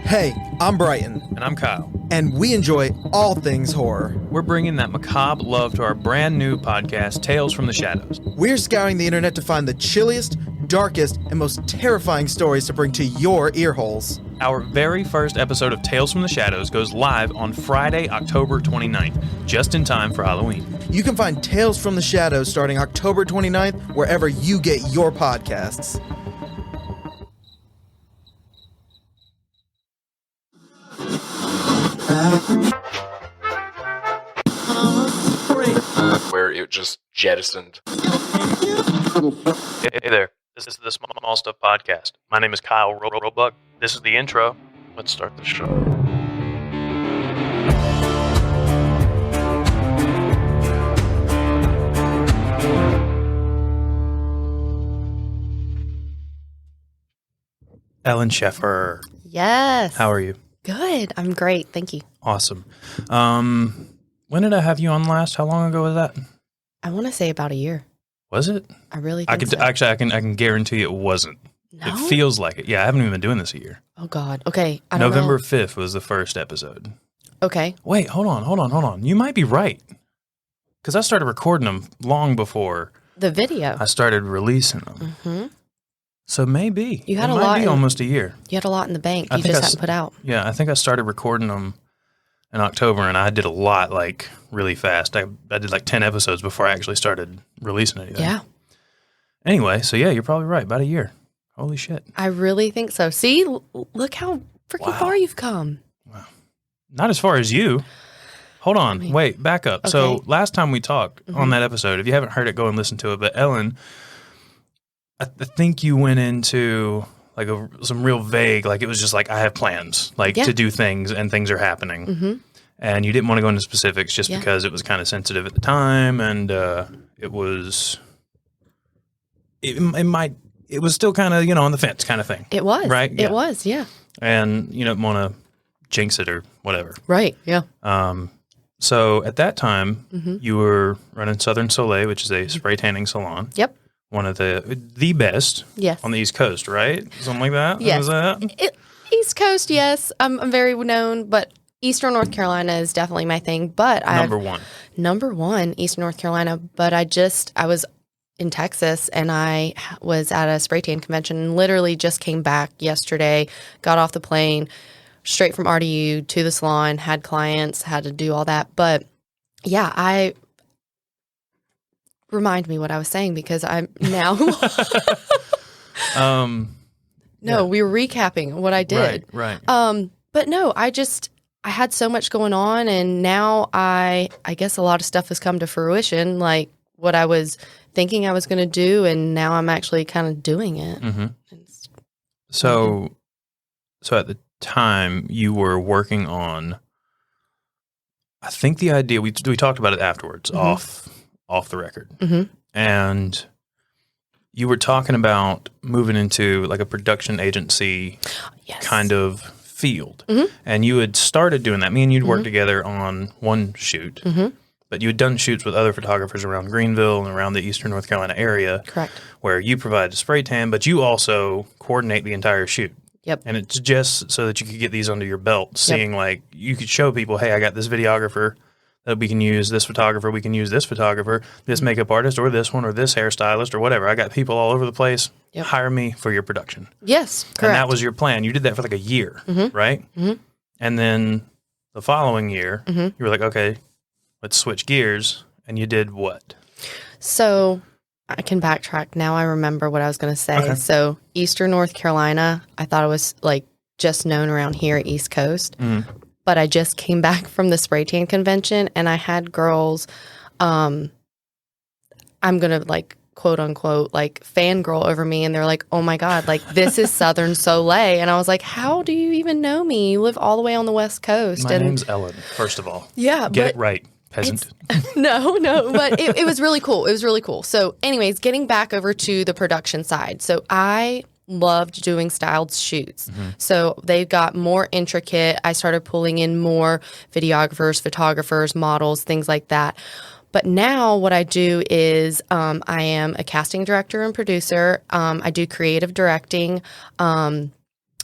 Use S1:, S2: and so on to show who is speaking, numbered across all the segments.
S1: Hey, I'm Brighton.
S2: And I'm Kyle.
S1: And we enjoy all things horror.
S2: We're bringing that macabre love to our brand new podcast, Tales from the Shadows.
S1: We're scouring the internet to find the chilliest, darkest, and most terrifying stories to bring to your earholes.
S2: Our very first episode of Tales from the Shadows goes live on Friday, October 29th, just in time for Halloween.
S1: You can find Tales from the Shadows starting October 29th wherever you get your podcasts.
S3: Where it just jettisoned.
S2: Hey there, this is the Small Stuff Podcast. My name is Kyle Roebuck. This is the intro. Let's start the show. Ellen Sheffer.
S4: Yes.
S2: How are you?
S4: Good. I'm great. Thank you.
S2: Awesome. When did I have you on last? How long ago was that?
S4: I want to say about a year.
S2: Was it?
S4: I really think so.
S2: Actually, I can guarantee it wasn't.
S4: No?
S2: It feels like it. Yeah, I haven't even been doing this a year.
S4: Oh, God. Okay. I don't
S2: November
S4: know.
S2: 5th was the first episode.
S4: Okay.
S2: Wait, hold on. You might be right. Because I started recording them long before
S4: The video.
S2: I started releasing them.
S4: Mm-hmm.
S2: So maybe.
S4: You had
S2: it
S4: a
S2: might
S4: lot
S2: be
S4: in-
S2: almost a year.
S4: You had a lot in the bank.
S2: I
S4: You
S2: think
S4: just
S2: I
S4: hadn't put out.
S2: Yeah, I think I started recording them in October, and I did a lot, like, really fast. I did like 10 episodes before I actually started releasing anything.
S4: Yeah.
S2: Anyway, so yeah, you're probably right. About a year. Holy shit.
S4: I really think so. See? Look how freaking
S2: Wow.
S4: far you've come.
S2: Not as far as you. Hold on. Wait, back up.
S4: Okay.
S2: So last time we talked on that episode, if you haven't heard it, go and listen to it. But Ellen, I think you went into like some real vague, like it was just like, I have plans, like
S4: Yeah.
S2: to do things and things are happening.
S4: Mm-hmm.
S2: And you didn't want to go into specifics just
S4: Yeah.
S2: because it was kind of sensitive at the time. And it was still kind of, on the fence kind of thing.
S4: It was.
S2: Right? Yeah.
S4: It was. Yeah.
S2: And you don't want to jinx it or whatever.
S4: Right. Yeah.
S2: So at that time,
S4: Mm-hmm.
S2: you were running Southern Soleil, which is a spray tanning salon.
S4: Yep.
S2: One of the best
S4: Yes.
S2: on the East Coast, right? Something like that?
S4: Yes.
S2: Was that?
S4: East Coast, yes. I'm very known, but Eastern North Carolina is definitely my thing. But
S2: Number one.
S4: Eastern North Carolina. But I was in Texas and I was at a spray tan convention and literally just came back yesterday, got off the plane, straight from RDU to the salon, had clients, had to do all that. But yeah, remind me what I was saying because I'm now. We were recapping what I did.
S2: Right.
S4: But no, I had so much going on, and now I guess a lot of stuff has come to fruition, like what I was thinking I was going to do, and now I'm actually kind of doing it.
S2: Mm-hmm. So at the time, you were working on, I think the idea, we talked about it afterwards, off the record.
S4: Mm-hmm.
S2: And you were talking about moving into like a production agency
S4: Yes.
S2: kind of field.
S4: Mhm.
S2: And you had started doing that. Me and you'd worked together on one shoot, but you had done shoots with other photographers around Greenville and around the Eastern North Carolina area.
S4: Correct.
S2: Where you provide a spray tan, but you also coordinate the entire shoot.
S4: Yep.
S2: And it's just so that you could get these under your belt, seeing like you could show people, hey, I got this videographer that we can use, this photographer, we can use this photographer, this makeup artist, or this one, or this hairstylist, or whatever. I got people all over the place.
S4: Yep.
S2: Hire me for your production.
S4: Yes, correct.
S2: And that was your plan. You did that for like a year, right? Mm-hmm. And then the following year, you were like, okay, let's switch gears. And you did what?
S4: So I can backtrack. Now I remember what I was going to say.
S2: Okay.
S4: So Eastern North Carolina, I thought it was like just known around here, East Coast. But I just came back from the spray tan convention and I had girls, I'm going to like quote unquote, like fangirl over me. And they're like, oh my God, like this is Southern Soleil. And I was like, how do you even know me? You live all the way on the West Coast.
S2: My name's Ellen, first of all.
S4: Yeah.
S2: Get it right, peasant.
S4: No, but it was really cool. It was really cool. So anyways, getting back over to the production side. So I loved doing styled shoots. So they got more intricate. I started pulling in more videographers, photographers, models, things like that. But now what I do is I am a casting director and producer. I do creative directing.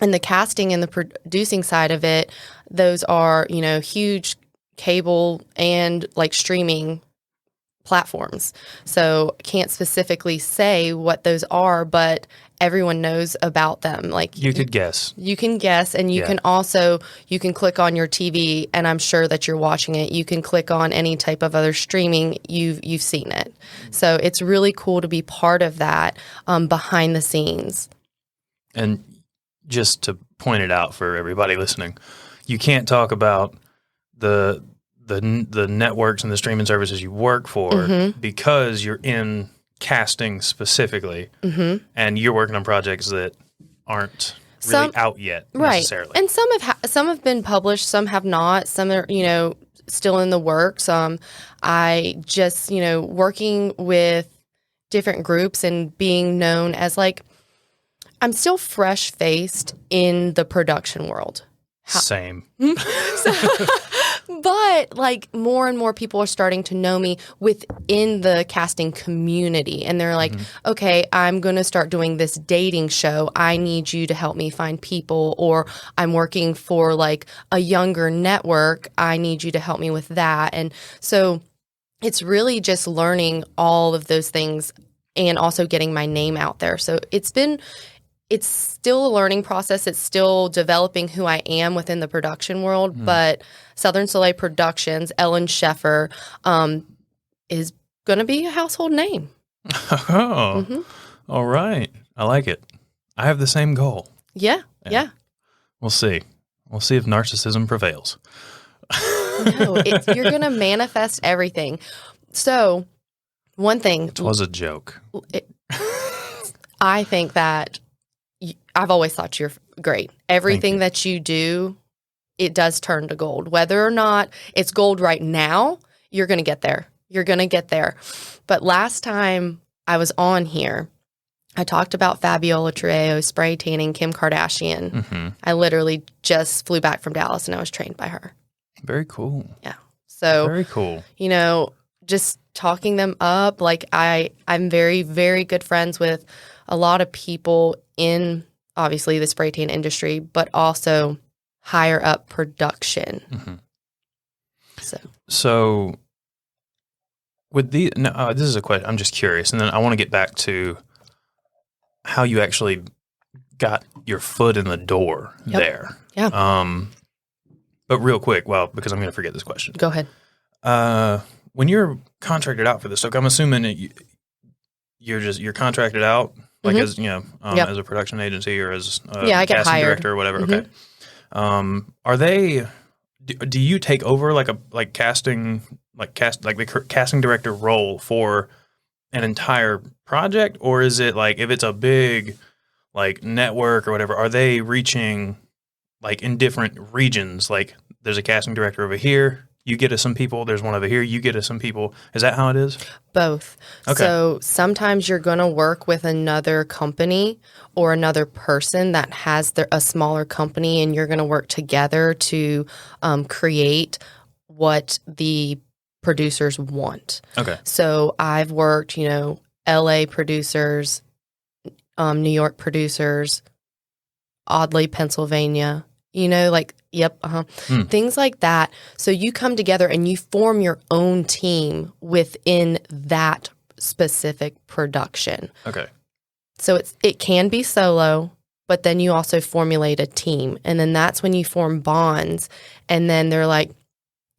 S4: And the casting and the producing side of it, those are, huge cable and like streaming platforms. So I can't specifically say what those are, but everyone knows about them. Like
S2: You could guess.
S4: you can guess, and you can also, you can click on your TV and I'm sure that you're watching it. You can click on any type of other streaming, you've seen it. So it's really cool to be part of that behind the scenes.
S2: And just to point it out for everybody listening, you can't talk about the networks and the streaming services you work for because you're in casting specifically, and you're working on projects that aren't really out yet necessarily.
S4: And some have been published, some have not. Some are still in the works. I just working with different groups and being known as like, I'm still fresh faced in the production world.
S2: Same.
S4: But like more and more people are starting to know me within the casting community. And they're like, okay, I'm going to start doing this dating show. I need you to help me find people. Or I'm working for like a younger network. I need you to help me with that. And so it's really just learning all of those things and also getting my name out there. So it's still a learning process. It's still developing who I am within the production world. But Southern Soleil Productions, Ellen Sheffer, is going to be a household name.
S2: Oh, all right. I like it. I have the same goal.
S4: Yeah.
S2: We'll see. We'll see if narcissism prevails.
S4: No, you're going to manifest everything. So one thing.
S2: It was a joke.
S4: I think that I've always thought you're great. Everything that you do, it does turn to gold. Whether or not it's gold right now, you're going to get there. You're going to get there. But last time I was on here, I talked about Fabiola Trejo spray tanning Kim Kardashian. I literally just flew back from Dallas and I was trained by her.
S2: Very cool.
S4: Yeah. So
S2: very cool.
S4: Just talking them up. Like I'm very, very good friends with a lot of people in obviously the spray tan industry, but also higher up production.
S2: So with this is a question. I'm just curious, and then I want to get back to how you actually got your foot in the door there.
S4: Yeah.
S2: But real quick, because I'm going to forget this question.
S4: Go ahead.
S2: When you're contracted out for this, I'm assuming you're contracted out, like as as a production agency or as a
S4: I get
S2: casting
S4: hired.
S2: director or whatever. Okay. Are they? Do you take over the casting director role for an entire project, or is it like if it's a big network or whatever? Are they reaching in different regions? Like there's a casting director over here. You get us some people. There's one over here. You get us some people. Is that how it is?
S4: Both.
S2: Okay.
S4: So sometimes you're going to work with another company or another person that has a smaller company, and you're going to work together to create what the producers want.
S2: Okay.
S4: So I've worked, LA producers, New York producers, Audley, Pennsylvania, things like that. So you come together and you form your own team within that specific production.
S2: Okay.
S4: So it can be solo, but then you also formulate a team. And then that's when you form bonds. And then they're like,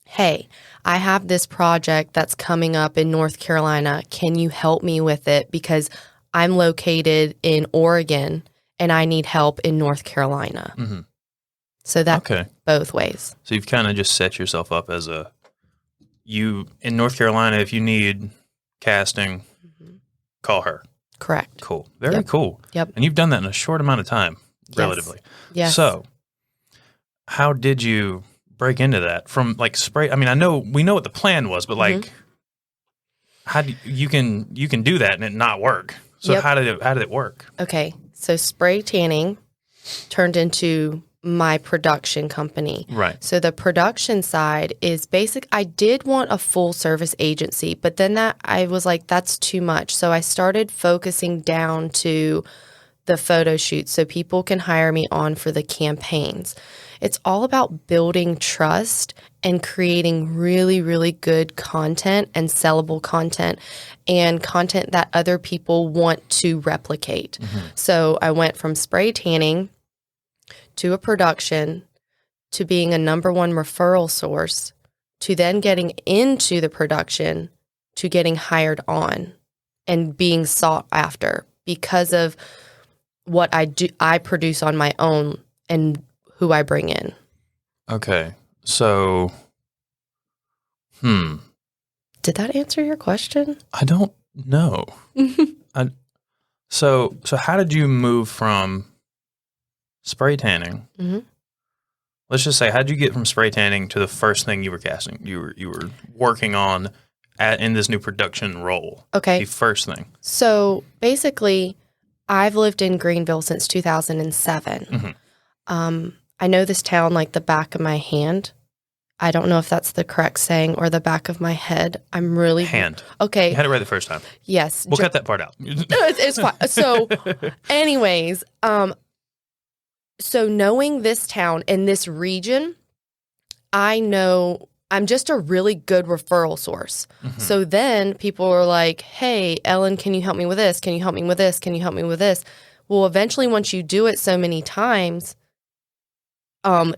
S4: hey, I have this project that's coming up in North Carolina. Can you help me with it? Because I'm located in Oregon and I need help in North Carolina. So that's both ways.
S2: So you've kind of just set yourself up as in North Carolina, if you need casting, call her.
S4: Correct.
S2: Cool. Very cool.
S4: Yep.
S2: And you've done that in a short amount of time, relatively.
S4: Yes.
S2: So how did you break into that from spray? I mean, we know what the plan was, but how do you can do that and it not work? So how did it work?
S4: Okay. So spray tanning turned into my production company.
S2: Right.
S4: So the production side is I did want a full service agency, but then I was like, that's too much. So I started focusing down to the photo shoots so people can hire me on for the campaigns. It's all about building trust and creating really, really good content and sellable content and content that other people want to replicate. So I went from spray tanning to a production to being a number one referral source to then getting into the production to getting hired on and being sought after because of what I produce on my own and who I bring in.
S2: Okay. So,
S4: Did that answer your question?
S2: I don't know. So how did you move from spray tanning? Let's just say, how did you get from spray tanning to the first thing you were casting? You were working on in this new production role.
S4: Okay.
S2: The first thing.
S4: So basically, I've lived in Greenville since 2007. I know this town like the back of my hand. I don't know if that's the correct saying or the back of my head. I'm really...
S2: Hand.
S4: Okay.
S2: You had it right the first time.
S4: Yes.
S2: We'll cut that part out.
S4: No, it's fine. So anyways, so knowing this town and this region, I know I'm just a really good referral source. So then people are like, hey, Ellen, can you help me with this? Can you help me with this? Can you help me with this? Well, eventually, once you do it so many times,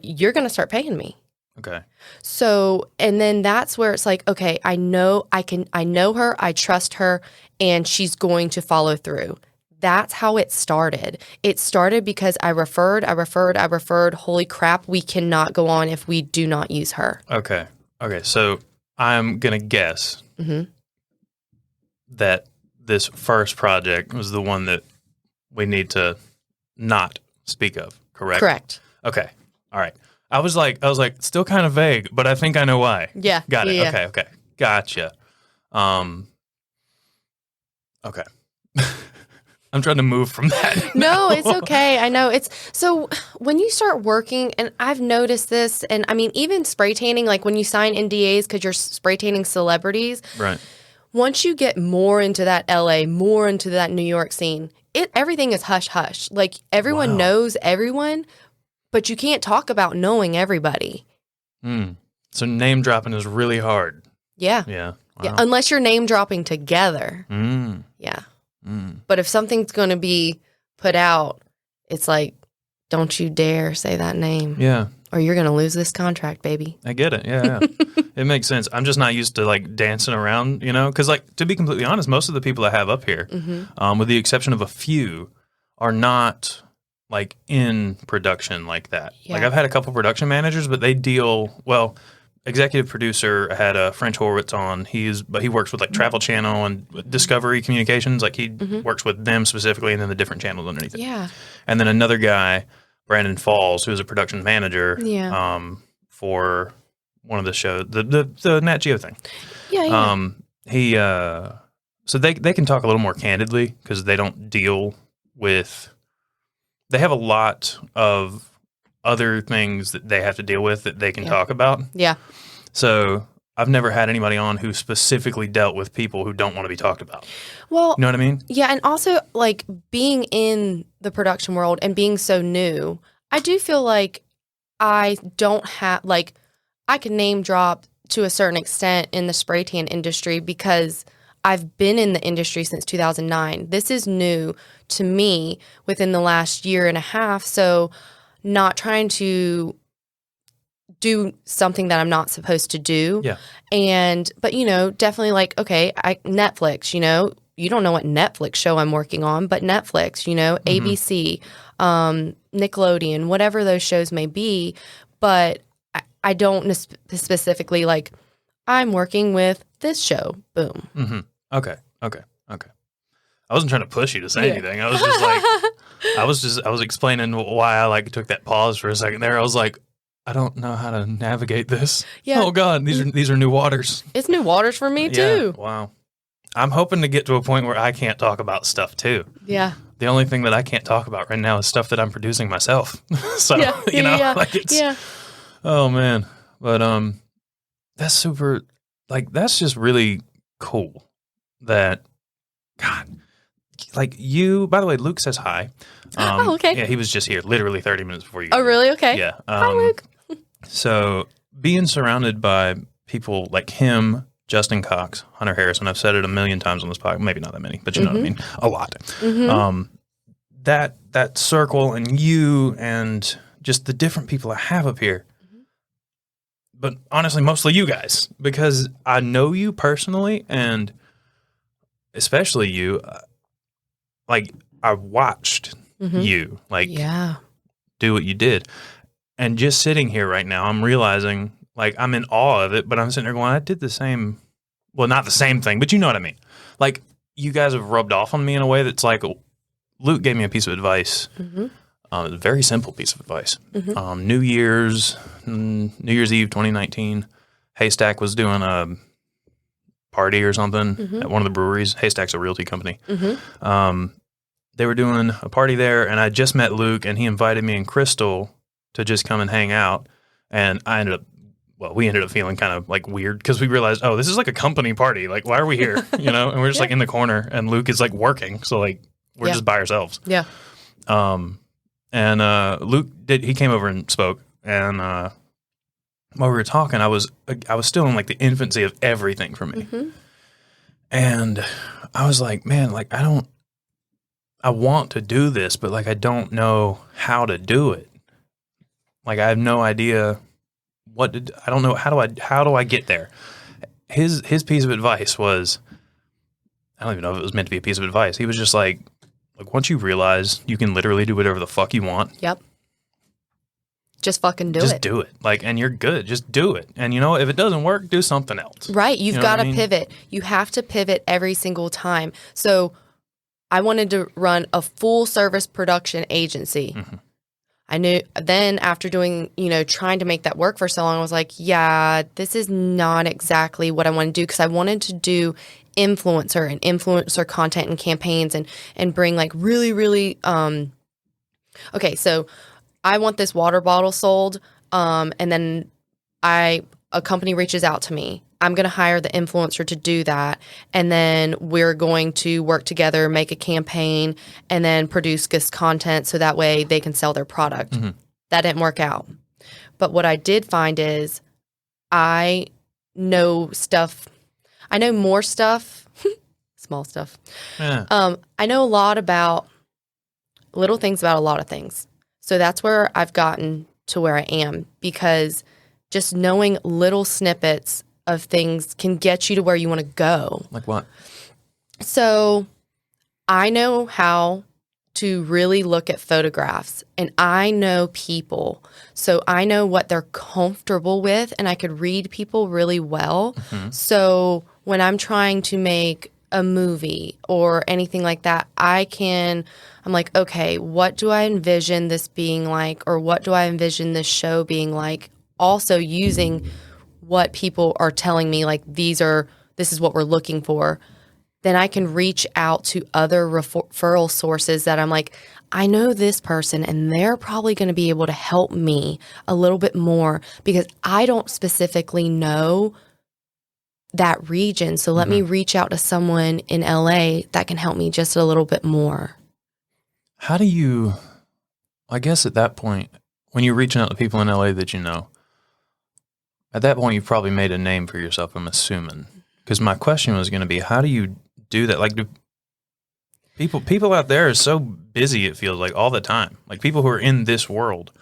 S4: you're going to start paying me.
S2: Okay.
S4: So, and then that's where it's like, okay, I know her, I trust her, and she's going to follow through. That's how it started. It started because I referred. Holy crap, we cannot go on if we do not use her.
S2: Okay. So I'm going to guess that this first project was the one that we need to not speak of, correct?
S4: Correct.
S2: Okay. All right. I was like, still kind of vague, but I think I know why.
S4: Yeah.
S2: Got it.
S4: Yeah.
S2: Okay. Gotcha. Okay. I'm trying to move from that.
S4: No, it's okay. I know. It's so when you start working, and I've noticed this, and I mean, even spray tanning, like when you sign NDAs because you're spray tanning celebrities,
S2: Right.
S4: Once you get more into that LA, more into that New York scene, everything is hush hush. Like everyone knows everyone, but you can't talk about knowing everybody.
S2: So name dropping is really hard.
S4: Yeah.
S2: Yeah. Wow.
S4: Yeah. Unless you're name dropping together. Yeah. But if something's going to be put out, it's like, don't you dare say that name.
S2: Yeah.
S4: Or you're going to lose this contract, baby.
S2: I get it. Yeah. It makes sense. I'm just not used to like dancing around, because like to be completely honest, most of the people I have up here, with the exception of a few, are not like in production like that.
S4: Yeah.
S2: Like I've had a couple production managers, but they deal executive producer. I had French Horowitz on. He works with like Travel Channel and Discovery Communications. Like he works with them specifically, and then the different channels underneath it.
S4: Yeah.
S2: And then another guy, Brandon Falls, who is a production manager.
S4: Yeah.
S2: For one of the shows, the Nat Geo thing.
S4: Yeah.
S2: So they can talk a little more candidly because they don't deal with. They have a lot of other things that they have to deal with that they can talk about.
S4: Yeah.
S2: So I've never had anybody on who specifically dealt with people who don't want to be talked about.
S4: Well,
S2: You know what I mean?
S4: yeah. And also, like, being in the production world and being so new, I do feel like I don't have, like, I can name drop to a certain extent in the spray tan industry because I've been in the industry since 2009. This is new to me within the last year and a half. So not trying to do something that I'm not supposed to do.
S2: Yeah.
S4: But definitely like, okay, Netflix, you don't know what Netflix show I'm working on, but Netflix, ABC, Nickelodeon, whatever those shows may be. But I don't specifically like, I'm working with this show. Boom.
S2: Mm-hmm. Okay. I wasn't trying to push you to say anything. I was just like, I was explaining why I like took that pause for a second there. I was like, I don't know how to navigate this.
S4: Yeah.
S2: Oh God, these are new waters.
S4: It's new waters for me too.
S2: Yeah. Wow. I'm hoping to get to a point where I can't talk about stuff too.
S4: Yeah.
S2: The only thing that I can't talk about right now is stuff that I'm producing myself. So, like it's, oh man. But, that's super, like, that's just really cool that, God, like you, by the way, Luke says hi.
S4: okay.
S2: Yeah, he was just here literally 30 minutes before you.
S4: Oh, really? Okay.
S2: Yeah.
S4: Hi, Luke.
S2: So being surrounded by people like him, Justin Cox, Hunter Harrison, I've said it a million times on this podcast, maybe not that many, but you know what I mean, a lot. That circle and you and just the different people I have up here, but honestly, mostly you guys, because I know you personally and especially you, like I watched you like
S4: Yeah.
S2: do what you did. And just sitting here right now, I'm realizing like I'm in awe of it, but I'm sitting there going, I did the same, well, not the same thing, but you know what I mean? Like you guys have rubbed off on me in a way that's like, Luke gave me a piece of advice, a very simple piece of advice. New Year's Eve 2019, Haystack was doing a party or something at one of the breweries. Haystack's a realty company. They were doing a party there, and I just met Luke, and he invited me and Crystal to just come and hang out. And we ended up feeling kind of like weird because we realized, oh, this is like a company party. Like, why are we here? You know, and we're just like in the corner, and Luke is like working. So like, we're just by ourselves.
S4: Yeah.
S2: And Luke he came over and spoke, and while we were talking, I was still in like the infancy of everything for me. And I was like, man, like I want to do this, but like I don't know how to do it. Like I have no idea I don't know how do I get there? His piece of advice was, I don't even know if it was meant to be a piece of advice. He was just like once you realize you can literally do whatever the fuck you want.
S4: Yep. Just fucking do it.
S2: Just do it. Like, and you're good. Just do it. And you know, if it doesn't work, do something else.
S4: Right. You've got to
S2: mean?
S4: pivot. You have to pivot every single time. So I wanted to run a full service production agency. I knew then after doing, trying to make that work for so long, I was like, yeah, this is not exactly what I want to do because I wanted to do influencer content and campaigns and bring like really, really, okay, so I want this water bottle sold, and then a company reaches out to me. I'm going to hire the influencer to do that, and then we're going to work together, make a campaign, and then produce this content so that way they can sell their product. That didn't work out. But what I did find is I know more stuff, small stuff.
S2: Yeah.
S4: I know a lot about little things about a lot of things. So that's where I've gotten to where I am because just knowing little snippets of things can get you to where you want to go.
S2: Like what?
S4: So I know how to really look at photographs and I know people. So I know what they're comfortable with and I could read people really well. So when I'm trying to make a movie or anything like that, I'm like, okay, what do I envision this being like? Or what do I envision this show being like? Also using what people are telling me, like this is what we're looking for. Then I can reach out to other referral sources that I'm like, I know this person and they're probably going to be able to help me a little bit more because I don't specifically know that region. So let me reach out to someone in LA that can help me just a little bit more.
S2: How do you, I guess at that point, when you're reaching out to people in LA that you know, at that point you've probably made a name for yourself, I'm assuming. Because my question was going to be, how do you do that? Like, do people out there are so busy, it feels like, all the time. Like, people who are in this world,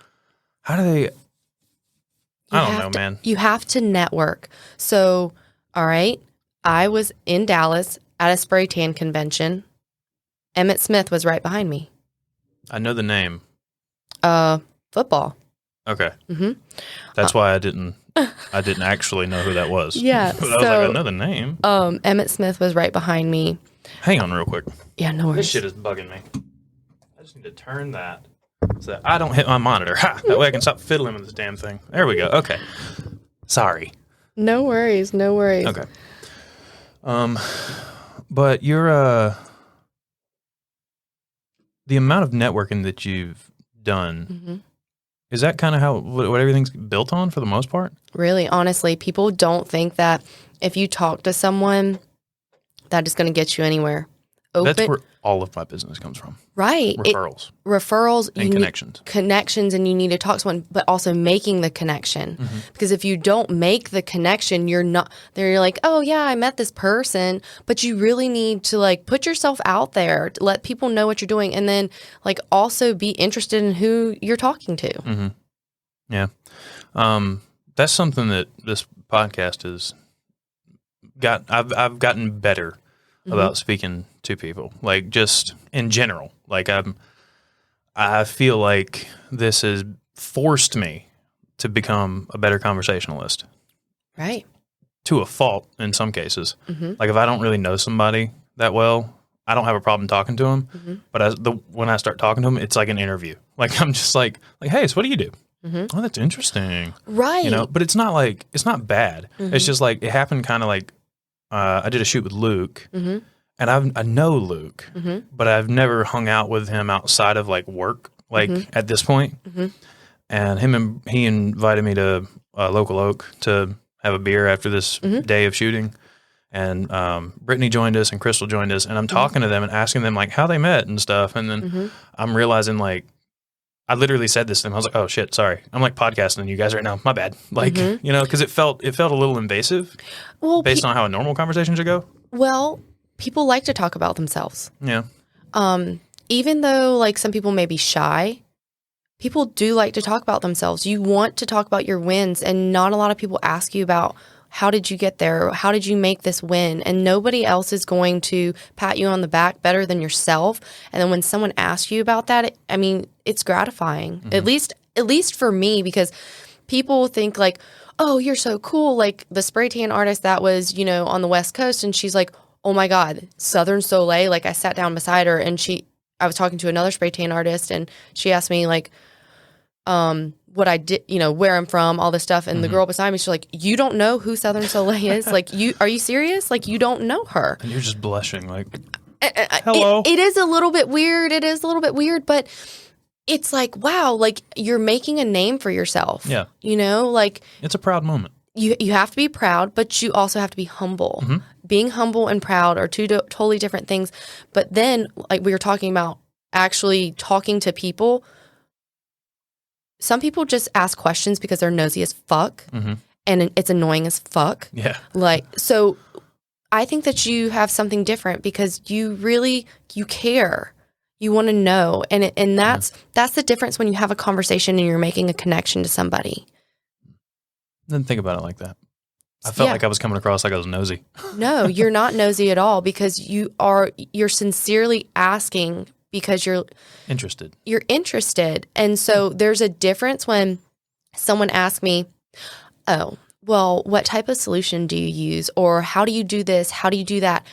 S2: how do they, I don't know, man.
S4: You have to network. So, all right, I was in Dallas at a spray tan convention. Emmett Smith was right behind me.
S2: I know the name.
S4: Football.
S2: Okay. That's why I didn't actually know who that was.
S4: Yeah.
S2: But I was like, I know the name.
S4: Emmett Smith was right behind me.
S2: Hang on real quick.
S4: Yeah, no worries.
S2: This shit is bugging me. I just need to turn that so that I don't hit my monitor. Ha! That way I can stop fiddling with this damn thing. There we go. Okay. Sorry.
S4: No worries. No worries.
S2: Okay. But you're the amount of networking that you've done, is that kind of how what everything's built on for the most part?
S4: Really, honestly, people don't think that if you talk to someone, that is going to get you anywhere.
S2: all of my business comes from.
S4: Right.
S2: Referrals.
S4: Referrals
S2: and connections.
S4: Connections, and you need to talk to someone, but also making the connection.
S2: Mm-hmm.
S4: Because if you don't make the connection, you're like, oh yeah, I met this person, but you really need to like put yourself out there, to let people know what you're doing, and then like also be interested in who you're talking to.
S2: Mm-hmm. Yeah. That's something that this podcast has I've gotten better about speaking to people, like just in general. Like I feel like this has forced me to become a better conversationalist.
S4: Right.
S2: To a fault in some cases.
S4: Mm-hmm.
S2: Like if I don't really know somebody that well, I don't have a problem talking to them.
S4: Mm-hmm.
S2: But when I start talking to them, it's like an interview. Like I'm just like, hey, so what do you do?
S4: Mm-hmm.
S2: Oh, that's interesting.
S4: Right.
S2: You know, but it's not bad.
S4: Mm-hmm.
S2: It's just like it happened kind of like I did a shoot with Luke,
S4: Mm-hmm.
S2: and I know Luke,
S4: Mm-hmm.
S2: but I've never hung out with him outside of like work, like at this point.
S4: Mm-hmm.
S2: And he invited me to Local Oak to have a beer after this day of shooting. And Brittany joined us and Crystal joined us, and I'm talking to them and asking them like how they met and stuff. And then I'm realizing like, I literally said this to them. I was like, oh shit, sorry. I'm like podcasting you guys right now. My bad. Like, you know, cause it felt a little invasive based on how a normal conversation should go.
S4: Well, people like to talk about themselves.
S2: Yeah.
S4: Even though like some people may be shy, people do like to talk about themselves. You want to talk about your wins, and not a lot of people ask you about how did you get there? How did you make this win? And nobody else is going to pat you on the back better than yourself. And then when someone asks you about that, it's gratifying. At least for me, because people think like, oh, you're so cool. Like the spray tan artist that was, on the West Coast, and she's like, oh my God, Southern Soleil. Like I sat down beside her, and I was talking to another spray tan artist, and she asked me like, what I did, where I'm from, all this stuff. And the girl beside me, she's like, you don't know who Southern Soleil is? Like, are you serious? Like, you don't know her.
S2: And you're just blushing like, hello.
S4: It is a little bit weird. It is a little bit weird, but it's like, wow, like you're making a name for yourself.
S2: Yeah.
S4: Like
S2: it's a proud moment.
S4: You have to be proud, but you also have to be humble. Being humble and proud are two totally different things. But then, like we were talking about, actually talking to people, some people just ask questions because they're nosy as fuck, and it's annoying as fuck.
S2: Yeah.
S4: Like, so I think that you have something different because you care. You want to know. And that's the difference when you have a conversation and you're making a connection to somebody.
S2: Didn't think about it like that. I felt like I was coming across like I was nosy.
S4: No, you're not nosy at all, because you're sincerely asking because you're
S2: interested.
S4: You're interested. And so there's a difference when someone asks me, oh, well, what type of solution do you use? Or how do you do this? How do you do that?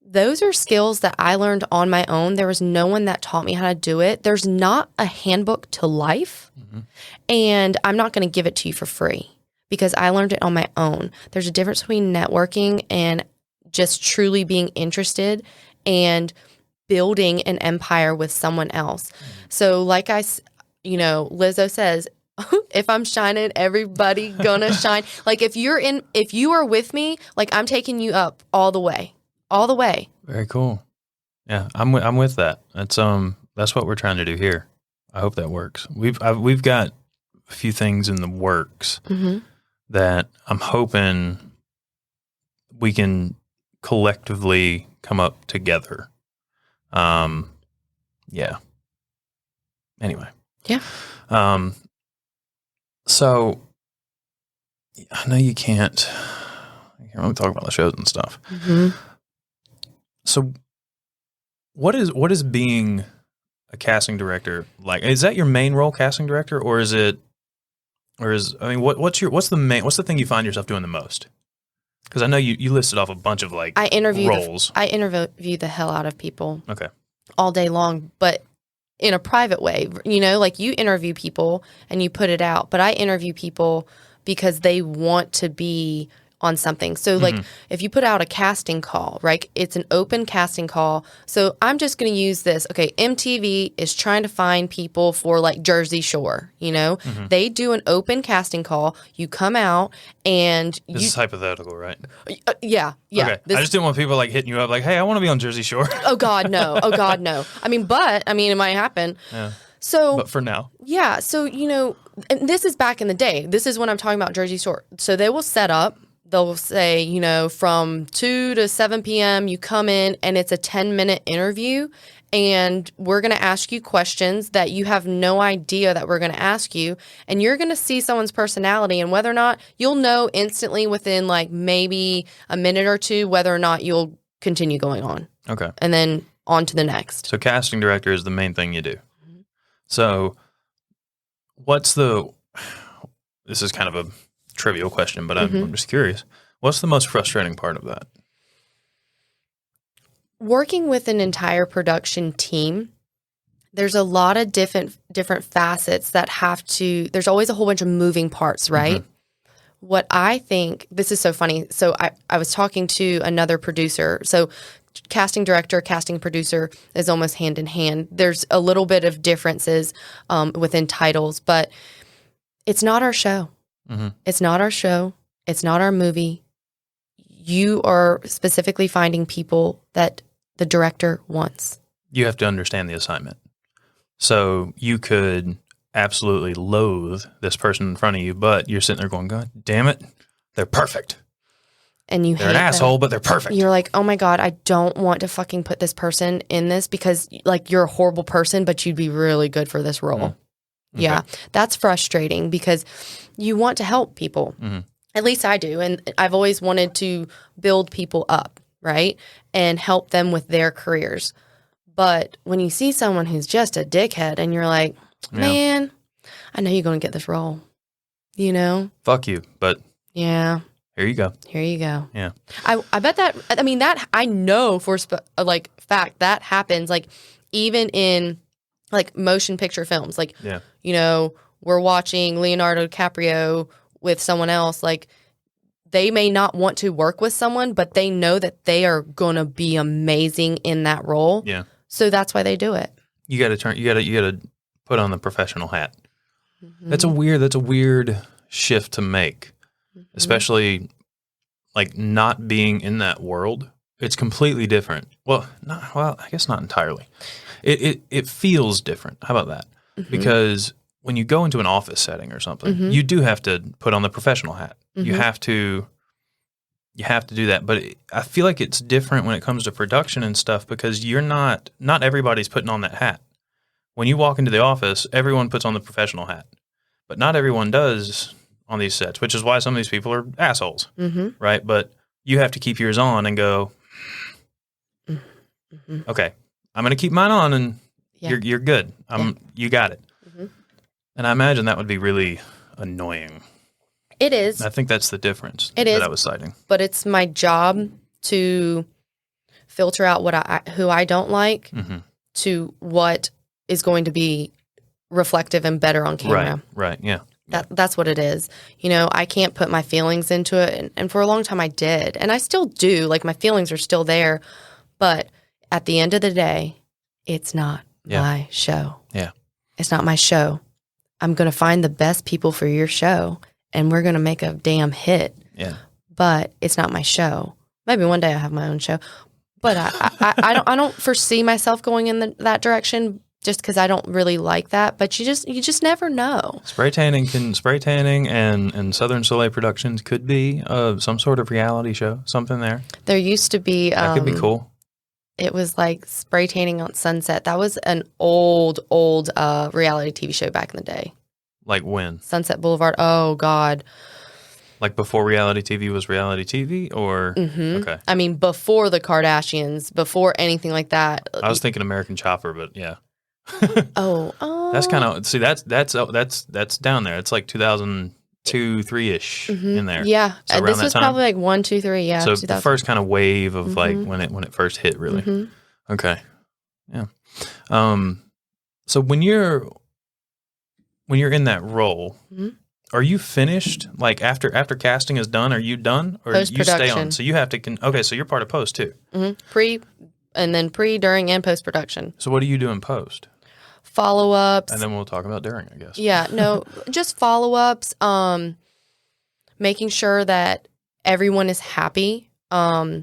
S4: Those are skills that I learned on my own. There was no one that taught me how to do it. There's not a handbook to life. And I'm not going to give it to you for free because I learned it on my own. There's a difference between networking and just truly being interested and building an empire with someone else. So like Lizzo says, if I'm shining, everybody gonna shine. Like if you are with me, like I'm taking you up all the way.
S2: Very cool. Yeah, I'm with that. That's what we're trying to do here. I hope that works. We've got a few things in the works that I'm hoping we can collectively come up together. Yeah. Anyway.
S4: Yeah.
S2: So I know you can't really talk about the shows and stuff. So what is being a casting director like? Is that your main role, casting director, or what's the thing you find yourself doing the most? Because I know you listed off a bunch of roles.
S4: I interview the hell out of people.
S2: Okay.
S4: All day long, but in a private way. Like you interview people and you put it out, but I interview people because they want to be on something. So like if you put out a casting call, right? It's an open casting call. So I'm just going to use this. Okay, MTV is trying to find people for like Jersey Shore, you know? They do an open casting call. You come out and
S2: This is hypothetical, right?
S4: yeah.
S2: Okay. I just didn't want people like hitting you up like, hey, I want to be on Jersey Shore.
S4: Oh God, no. Oh God, no. I mean, it might happen.
S2: Yeah.
S4: So,
S2: But for now.
S4: yeah. So, you know, and this is back in the day. This is when I'm talking about Jersey Shore. So they will set up, they'll say, you know, from 2 to 7 p.m., you come in and it's a 10-minute interview. And we're going to ask you questions that you have no idea that we're going to ask you. And you're going to see someone's personality and whether or not you'll know instantly within like maybe a minute or two whether or not you'll continue going on.
S2: Okay.
S4: And then on to the next.
S2: So casting director is the main thing you do. So this is kind of a trivial question, but I'm just curious. What's the most frustrating part of that?
S4: Working with an entire production team, there's a lot of different facets that there's always a whole bunch of moving parts, right? What I think, this is so funny. So I was talking to another producer. So casting director, casting producer is almost hand in hand. There's a little bit of differences within titles, but it's not our show. It's not our show. It's not our movie. You are specifically finding people that the director wants.
S2: You have to understand the assignment. So you could absolutely loathe this person in front of you, but you're sitting there going, God damn it, they're perfect.
S4: And
S2: they're
S4: hate
S2: an asshole,
S4: them.
S2: but they're perfect.
S4: You're like, oh my God, I don't want to fucking put this person in this because like you're a horrible person, but you'd be really good for this role. Yeah, that's frustrating because you want to help people. At least I do. And I've always wanted to build people up, right? And help them with their careers. But when you see someone who's just a dickhead and you're like, man, I know you're going to get this role, you know?
S2: Fuck you, but
S4: yeah.
S2: Here you go.
S4: Here you go.
S2: Yeah.
S4: I bet that, I mean, that I know for like fact that happens like even in like motion picture films. Like, you know, we're watching Leonardo DiCaprio with someone else. Like they may not want to work with someone, but they know that they are going to be amazing in that role.
S2: Yeah.
S4: So that's why they do it.
S2: You got to put on the professional hat. That's a weird shift to make. Especially like not being in that world. It's completely different. Well, I guess not entirely. It feels different. How about that? Because when you go into an office setting or something, you do have to put on the professional hat. You have to do that. But I feel like it's different when it comes to production and stuff because not everybody's putting on that hat. When you walk into the office, everyone puts on the professional hat. But not everyone does on these sets, which is why some of these people are assholes, right? But you have to keep yours on and go, okay, I'm going to keep mine on and you're good. You got it. And I imagine that would be really annoying.
S4: It is.
S2: I think that's the difference
S4: that
S2: I was citing.
S4: But it's my job to filter out who I don't like to what is going to be reflective and better on camera.
S2: Right, yeah.
S4: That's what it is. You know, I can't put my feelings into it. And for a long time I did. And I still do. Like my feelings are still there. But at the end of the day, it's not my show.
S2: Yeah.
S4: It's not my show. I'm going to find the best people for your show and we're going to make a damn hit.
S2: Yeah.
S4: But it's not my show. Maybe one day I'll have my own show. But I don't foresee myself going in that direction just because I don't really like that. But you just never know.
S2: Spray tanning and Southern Soleil Productions could be some sort of reality show, something there.
S4: There used to be.
S2: That could be cool.
S4: It was like spray tanning on Sunset. That was an old reality TV show back in the day.
S2: Like when?
S4: Sunset Boulevard. Oh, God.
S2: Like before reality TV was reality TV or? Okay.
S4: I mean, before the Kardashians, before anything like that.
S2: I was thinking American Chopper, but yeah.
S4: That's
S2: kind of, see, that's down there. It's like 2002, 3-ish in there.
S4: Yeah.
S2: So
S4: this was probably like 1, 2, 3. Yeah.
S2: So the first kind of wave of like when it first hit really. Okay. Yeah. So when you're in that role, Are you finished? Like after casting is done, are you done, or you stay
S4: Post-production.
S2: on? So you have to. Okay, so you're part of post too.
S4: Pre, during, and post production.
S2: So what do you do in post?
S4: Follow ups.
S2: And then we'll talk about during, I guess.
S4: Yeah, no, just follow ups. Making sure that everyone is happy. I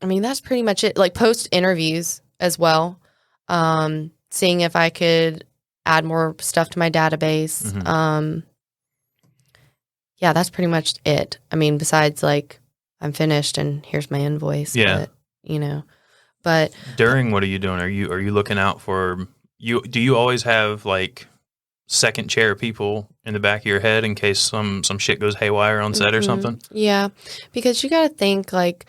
S4: mean, that's pretty much it. Like post interviews as well. Seeing if I could add more stuff to my database. Yeah, that's pretty much it. I mean, besides like I'm finished and here's my invoice.
S2: Yeah.
S4: But
S2: During, what are you doing? Are you looking out for you? Do you always have like second chair people in the back of your head in case some shit goes haywire on set or something?
S4: Yeah, because you got to think like,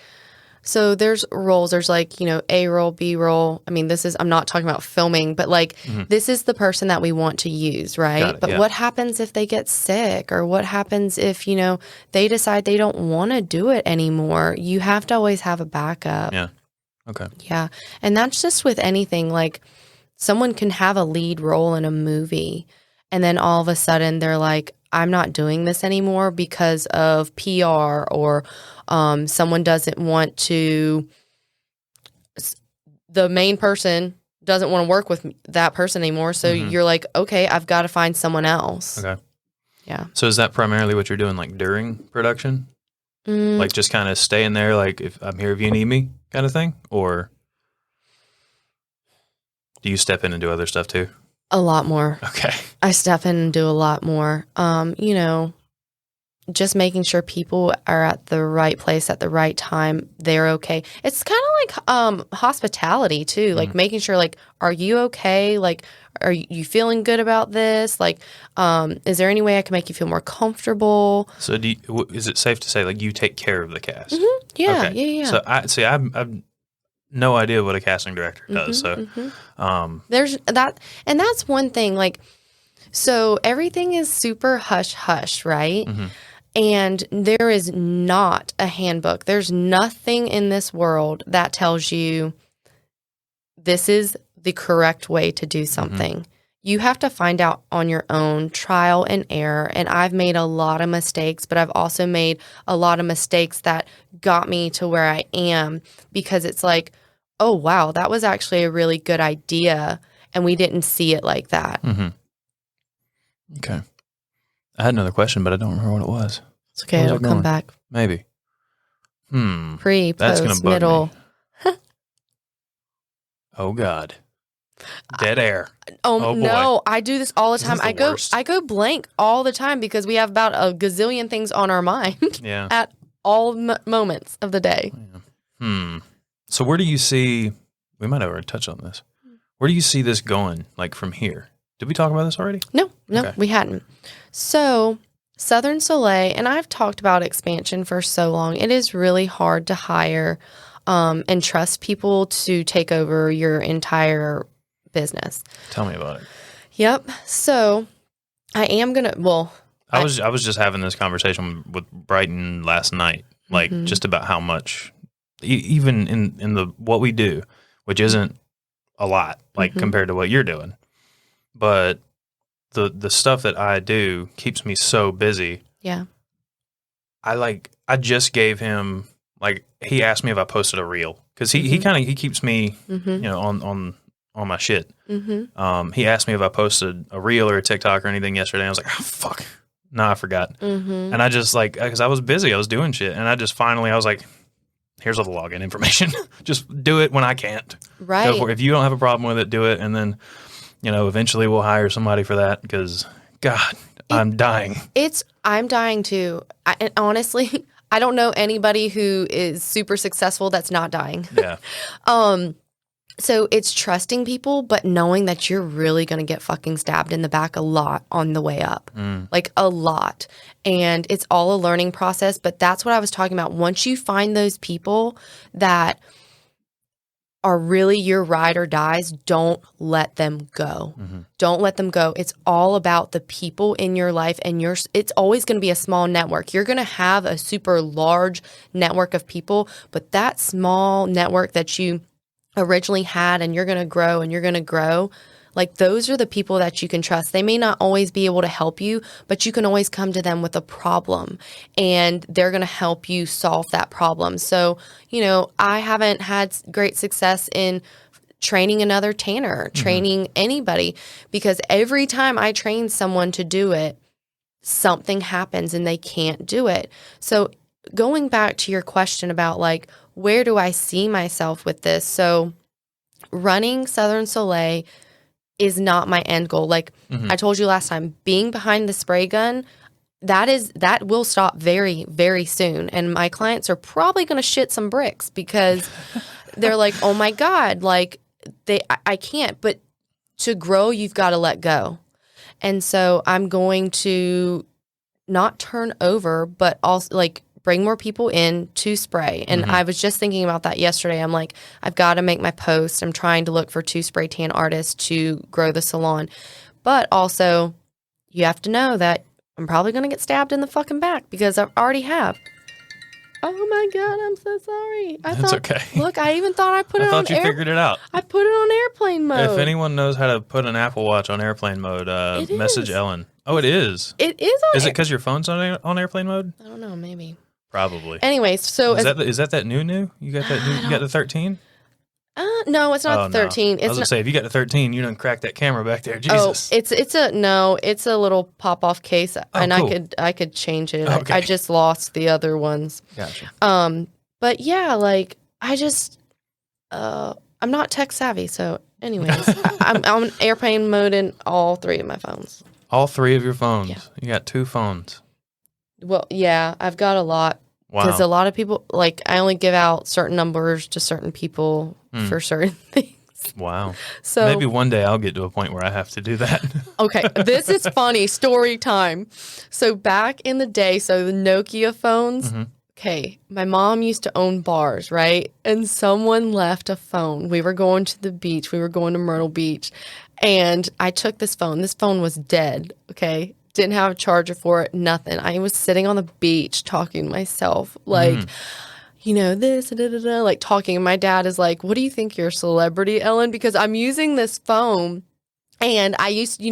S4: so there's roles. There's like, A role, B role. I mean, I'm not talking about filming, but like this is the person that we want to use, right? But what happens if they get sick, or what happens if, they decide they don't want to do it anymore? You have to always have a backup.
S2: Yeah. Okay.
S4: Yeah. And that's just with anything. Like someone can have a lead role in a movie and then all of a sudden they're like, I'm not doing this anymore because of PR, or someone doesn't want to, the main person doesn't want to work with that person anymore. So you're like, okay, I've got to find someone else.
S2: Okay.
S4: Yeah.
S2: So is that primarily what you're doing, like during production? Like just kind of staying there, like if I'm here if you need me kind of thing? Or do you step in and do other stuff too?
S4: A lot more.
S2: Okay.
S4: I step in and do a lot more. Just making sure people are at the right place at the right time. They're okay. It's kind of like hospitality too. Like making sure, like, are you okay? Like, are you feeling good about this? Like, is there any way I can make you feel more comfortable?
S2: So is it safe to say like you take care of the cast?
S4: Yeah,
S2: Okay.
S4: yeah.
S2: So I've no idea what a casting director does.
S4: There's that, and that's one thing. Like, so everything is super hush hush, right? And there is not a handbook. There's nothing in this world that tells you this is the correct way to do something. You have to find out on your own, trial and error. And I've made a lot of mistakes, but I've also made a lot of mistakes that got me to where I am, because it's like, oh, wow, that was actually a really good idea. And we didn't see it like that.
S2: Okay. I had another question, but I don't remember what it was.
S4: It's okay.
S2: Where's
S4: It'll
S2: it
S4: come
S2: going?
S4: back.
S2: Maybe.
S4: Pre,
S2: That's gonna
S4: post,
S2: bug
S4: middle.
S2: me. Oh God. Dead air.
S4: Oh
S2: boy.
S4: no, I do this all the
S2: This
S4: time.
S2: is the worst.
S4: I go blank all the time because we have about a gazillion things on our mind
S2: Yeah.
S4: at all moments of the day.
S2: So where do you see, we might have already touched on this. Where do you see this going, like from here? Did we talk about this already?
S4: No,
S2: Okay.
S4: we hadn't. So Southern Soleil, and I've talked about expansion for so long. It is really hard to hire and trust people to take over your entire business.
S2: Tell me about it.
S4: Yep. So I am going to,
S2: I was just having this conversation with Brighton last night, like just about how much, even in the what we do, which isn't a lot, like compared to what you're doing, but the stuff that I do keeps me so busy.
S4: Yeah.
S2: I just gave him, like, he asked me if I posted a reel, because he keeps me on my shit. He asked me if I posted a reel or a TikTok or anything yesterday. I was like, oh, fuck. No, I forgot. And I just, like, because I was busy, I was doing shit, and I was like, here's all the login information. Just do it when I can't.
S4: Right.
S2: Go for it. If you don't have a problem with it, do it, and then eventually we'll hire somebody for that, because God, I'm dying. I'm dying too. And honestly, I don't know anybody who is super successful that's not dying. Yeah.
S4: So it's trusting people, but knowing that you're really going to get fucking stabbed in the back a lot on the way up. Like a lot. And it's all a learning process, but that's what I was talking about. Once you find those people that are really your ride or dies, don't let them go. Don't let them go. It's all about the people in your life, and it's always going to be a small network. You're going to have a super large network of people, but that small network that you originally had, and you're going to grow, Like those are the people that you can trust. They may not always be able to help you, but you can always come to them with a problem and they're going to help you solve that problem. So, I haven't had great success in training another tanner, training anybody, because every time I train someone to do it, something happens and they can't do it. So going back to your question about like, where do I see myself with this? So running Southern Soleil is not my end goal. Like I told you last time, being behind the spray gun, that will stop very, very soon. And my clients are probably going to shit some bricks because they're like, oh my God, like I can't. But to grow, you've got to let go. And so I'm going to not turn over, but also like bring more people in to spray. And I was just thinking about that yesterday. I'm like, I've got to make my post. I'm trying to look for 2 spray tan artists to grow the salon. But also, you have to know that I'm probably going to get stabbed in the fucking back because I already have. Oh my God, I'm so sorry.
S2: That's okay.
S4: Look, I even thought I put it on
S2: I thought you figured it out.
S4: I put it on airplane mode.
S2: If anyone knows how to put an Apple Watch on airplane mode, message Ellen. Oh, it is.
S4: It is on.
S2: Is it because your phone's on airplane mode?
S4: I don't know, maybe.
S2: Probably.
S4: Anyways, so
S2: is that new? You got that new? You got the 13?
S4: No, it's not the 13.
S2: No. I was gonna say if you got the 13, you done crack that camera back there. Jesus.
S4: Oh, it's a little pop off case, and cool. I could change it. Okay. I just lost the other ones.
S2: Gotcha.
S4: But yeah, like I just I'm not tech savvy, so anyways, I'm on airplane mode in all 3 of my phones.
S2: All 3 of your phones.
S4: Yeah.
S2: You got 2 phones.
S4: Well, yeah, I've got a lot. Because a lot of people, like, I only give out certain numbers to certain people for certain things.
S2: Wow.
S4: So
S2: maybe one day I'll get to a point where I have to do that.
S4: Okay, this is funny. Story time. So back in the day, so the Nokia phones, okay, my mom used to own bars, right? And someone left a phone. We were going to the beach. We were going to Myrtle Beach. And I took this phone. This phone was dead, okay? Didn't have a charger for it, nothing. I was sitting on the beach talking to myself, like, this, like talking. And my dad is like, what do you think you're a celebrity, Ellen? Because I'm using this phone and I used,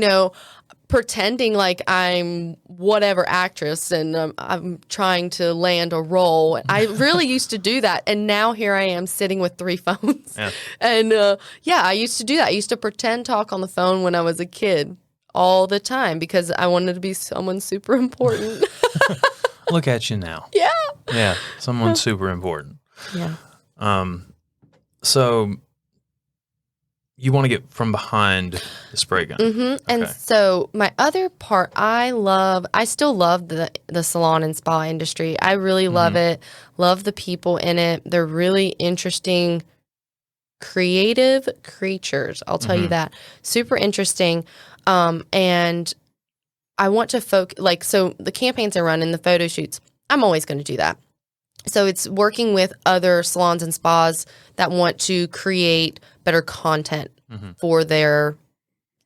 S4: pretending like I'm whatever actress and I'm trying to land a role. I really used to do that. And now here I am sitting with 3 phones. Yeah. And I used to do that. I used to pretend talk on the phone when I was a kid. All the time because I wanted to be someone super important.
S2: Look at you now.
S4: Yeah.
S2: Yeah, someone super important.
S4: Yeah.
S2: So you want to get from behind the spray gun. Okay.
S4: And so my other part, I still love the salon and spa industry. I really love it. Love the people in it. They're really interesting, creative creatures. I'll tell you that. Super interesting. And I want to focus, so the campaigns I run and the photo shoots, I'm always going to do that. So it's working with other salons and spas that want to create better content for their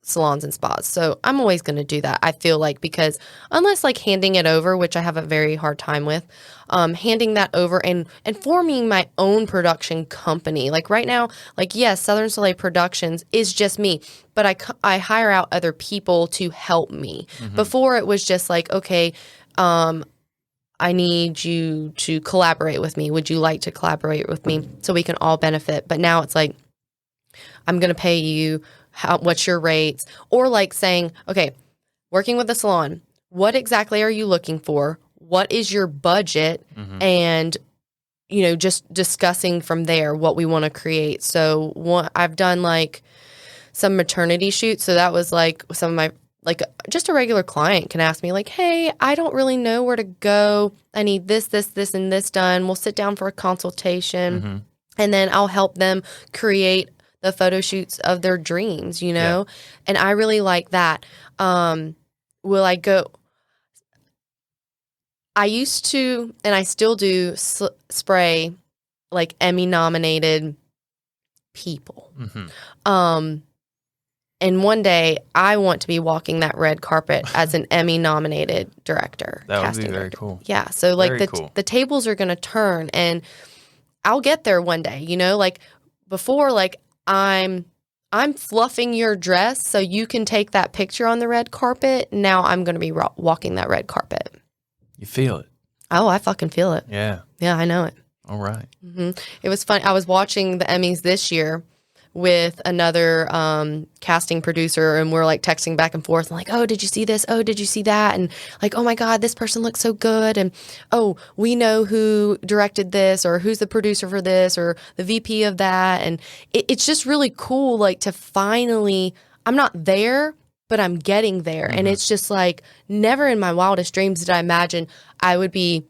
S4: salons and spas. So I'm always going to do that. I feel like, because unless like handing it over, which I have a very hard time with, handing that over and forming my own production company. Like right now, like yes, Southern Soleil Productions is just me, but I hire out other people to help me. Before it was just like, okay, I need you to collaborate with me. Would you like to collaborate with me so we can all benefit? But now it's like, I'm going to pay you. What's your rates? Or like saying, okay, working with a salon, what exactly are you looking for? What is your budget? And, just discussing from there what we want to create. So I've done like some maternity shoots. So that was like some of my, like just a regular client can ask me like, hey, I don't really know where to go. I need this, and this done. We'll sit down for a consultation and then I'll help them create the photo shoots of their dreams, and I really like that. Will I go? I used to, and I still do, spray like Emmy nominated people. And one day I want to be walking that red carpet as an Emmy nominated director.
S2: That would be very cool.
S4: Yeah. So like the tables are going to turn and I'll get there one day, like before, like I'm I'm fluffing your dress so you can take that picture on the red carpet. Now I'm going to be walking that red carpet.
S2: You feel it.
S4: Oh, I fucking feel it.
S2: Yeah.
S4: Yeah, I know it.
S2: All right.
S4: It was fun. I was watching the Emmys this year with another casting producer, and we're like texting back and forth. I'm like, oh, did you see this? Oh, did you see that? And like, oh my God, this person looks so good. And oh, we know who directed this, or who's the producer for this, or the VP of that. And it's just really cool, like to finally, I'm not there, but I'm getting there. And it's just like, never in my wildest dreams did I imagine I would be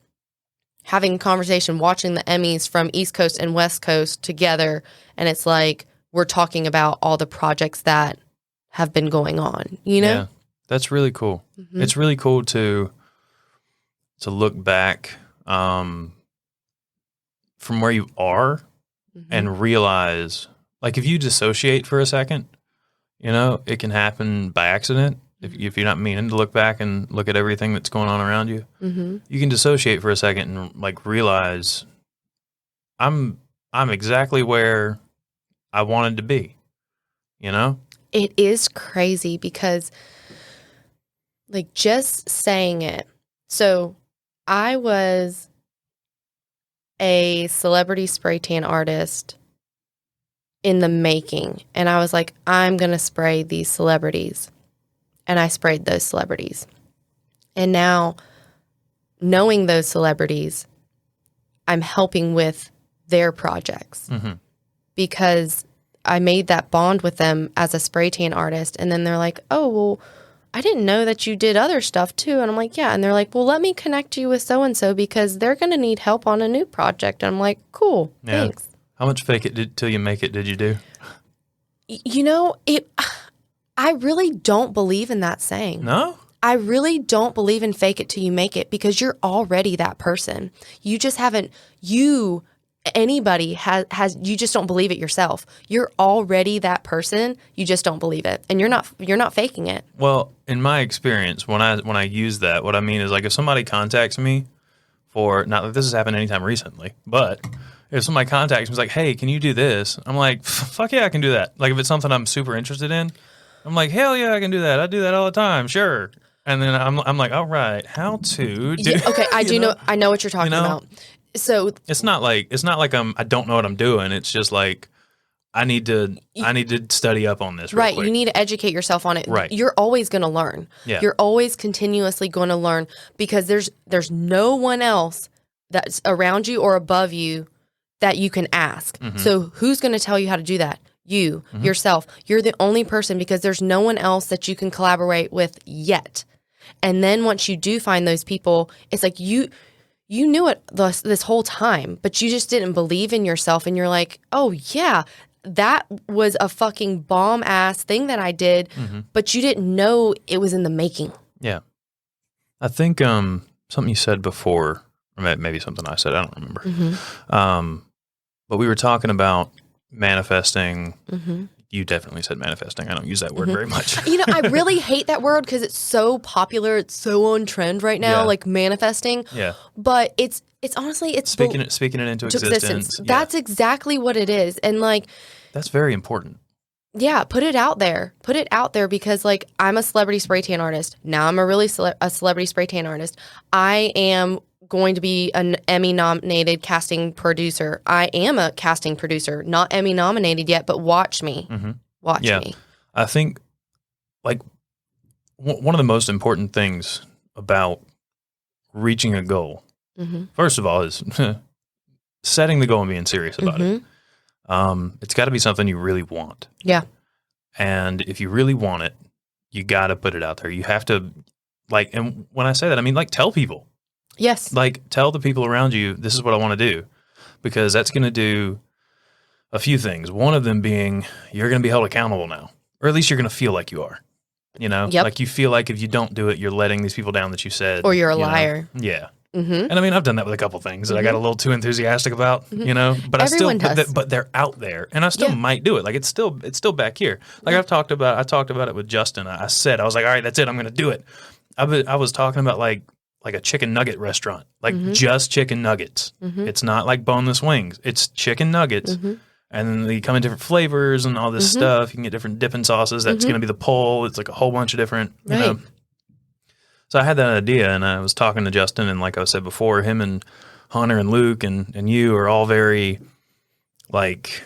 S4: having a conversation, watching the Emmys from East Coast and West Coast together. And it's like, we're talking about all the projects that have been going on, you know?
S2: Yeah, that's really cool. It's really cool to look back from where you are and realize, like, if you dissociate for a second, you know, it can happen by accident. If you're not meaning to look back and look at everything that's going on around you, you can dissociate for a second and like realize I'm exactly where I wanted to be, you know?
S4: It is crazy because, like, just saying it. So I was a celebrity spray tan artist in the making, and I was like, I'm going to spray these celebrities. And I sprayed those celebrities. And now, knowing those celebrities, I'm helping with their projects. Because I made that bond with them as a spray tan artist. And then they're like, oh, well, I didn't know that you did other stuff too. And I'm like, yeah. And they're like, well, let me connect you with so-and-so because they're going to need help on a new project. And I'm like, cool, thanks.
S2: How much fake it till you make it did you do?
S4: You know, I really don't believe in that saying.
S2: No?
S4: I really don't believe in fake it till you make it because you're already that person. You just haven't, anybody has you just don't believe it yourself. You're already that person. You just don't believe it. And you're not faking it.
S2: Well, in my experience, when I use that, what I mean is like if somebody contacts me for, not that this has happened anytime recently, but if somebody contacts me, is like, hey, can you do this? I'm like, fuck yeah, I can do that. Like if it's something I'm super interested in, I'm like, hell yeah, I can do that. I do that all the time, sure. And then I'm like, all right, how to do?
S4: Yeah, okay, I do know. I know what you're talking about. So
S2: it's not like I don't know what I'm doing. It's just like I need to study up on this.
S4: Right,
S2: quick.
S4: you need to educate yourself on it.
S2: Right,
S4: you're always going to learn.
S2: Yeah,
S4: you're always continuously going to learn because there's no one else that's around you or above you that you can ask. So who's going to tell you how to do that? You, yourself. You're the only person because there's no one else that you can collaborate with yet. And then once you do find those people, it's like you knew it this whole time, but you just didn't believe in yourself. And you're like, oh, yeah, that was a fucking bomb-ass thing that I did, but you didn't know it was in the making.
S2: Yeah. I think something you said before, or maybe something I said, I don't remember. But we were talking about manifesting. You definitely said manifesting. I don't use that word very much.
S4: You know, I really hate that word because it's so popular. It's so on trend right now, like manifesting.
S2: Yeah.
S4: But it's honestly, it's
S2: speaking it into existence.
S4: That's exactly what it is. And like,
S2: that's very important.
S4: Yeah, put it out there. Put it out there because like I'm a celebrity spray tan artist. Now I'm a celebrity spray tan artist. I am going to be an Emmy-nominated casting producer. I am a casting producer, not Emmy-nominated yet, but watch me. Watch me.
S2: I think, like, one of the most important things about reaching a goal, first of all, is setting the goal and being serious about it. It's got to be something you really want.
S4: Yeah.
S2: And if you really want it, you got to put it out there. You have to, like, and when I say that, I mean, like, tell people.
S4: Yes.
S2: Like, tell the people around you, this is what I want to do, because that's going to do a few things. One of them being you're going to be held accountable now, or at least you're going to feel like you are, you know, like you feel like if you don't do it, you're letting these people down that you said,
S4: or you're a liar.
S2: Know? Yeah. And I mean, I've done that with a couple things that I got a little too enthusiastic about, you know, but
S4: Everyone does.
S2: But they're out there and I still might do it. Like it's still back here. Like I talked about it with Justin. I was like, all right, that's it. I'm going to do it. I was talking about like a chicken nugget restaurant, like just chicken nuggets. It's not like boneless wings. It's chicken nuggets. And then they come in different flavors and all this stuff. You can get different dipping sauces. That's going to be the poll. It's like a whole bunch of different, you know. So I had that idea, and I was talking to Justin, and like I said before, him and Hunter and Luke and you are all very, like,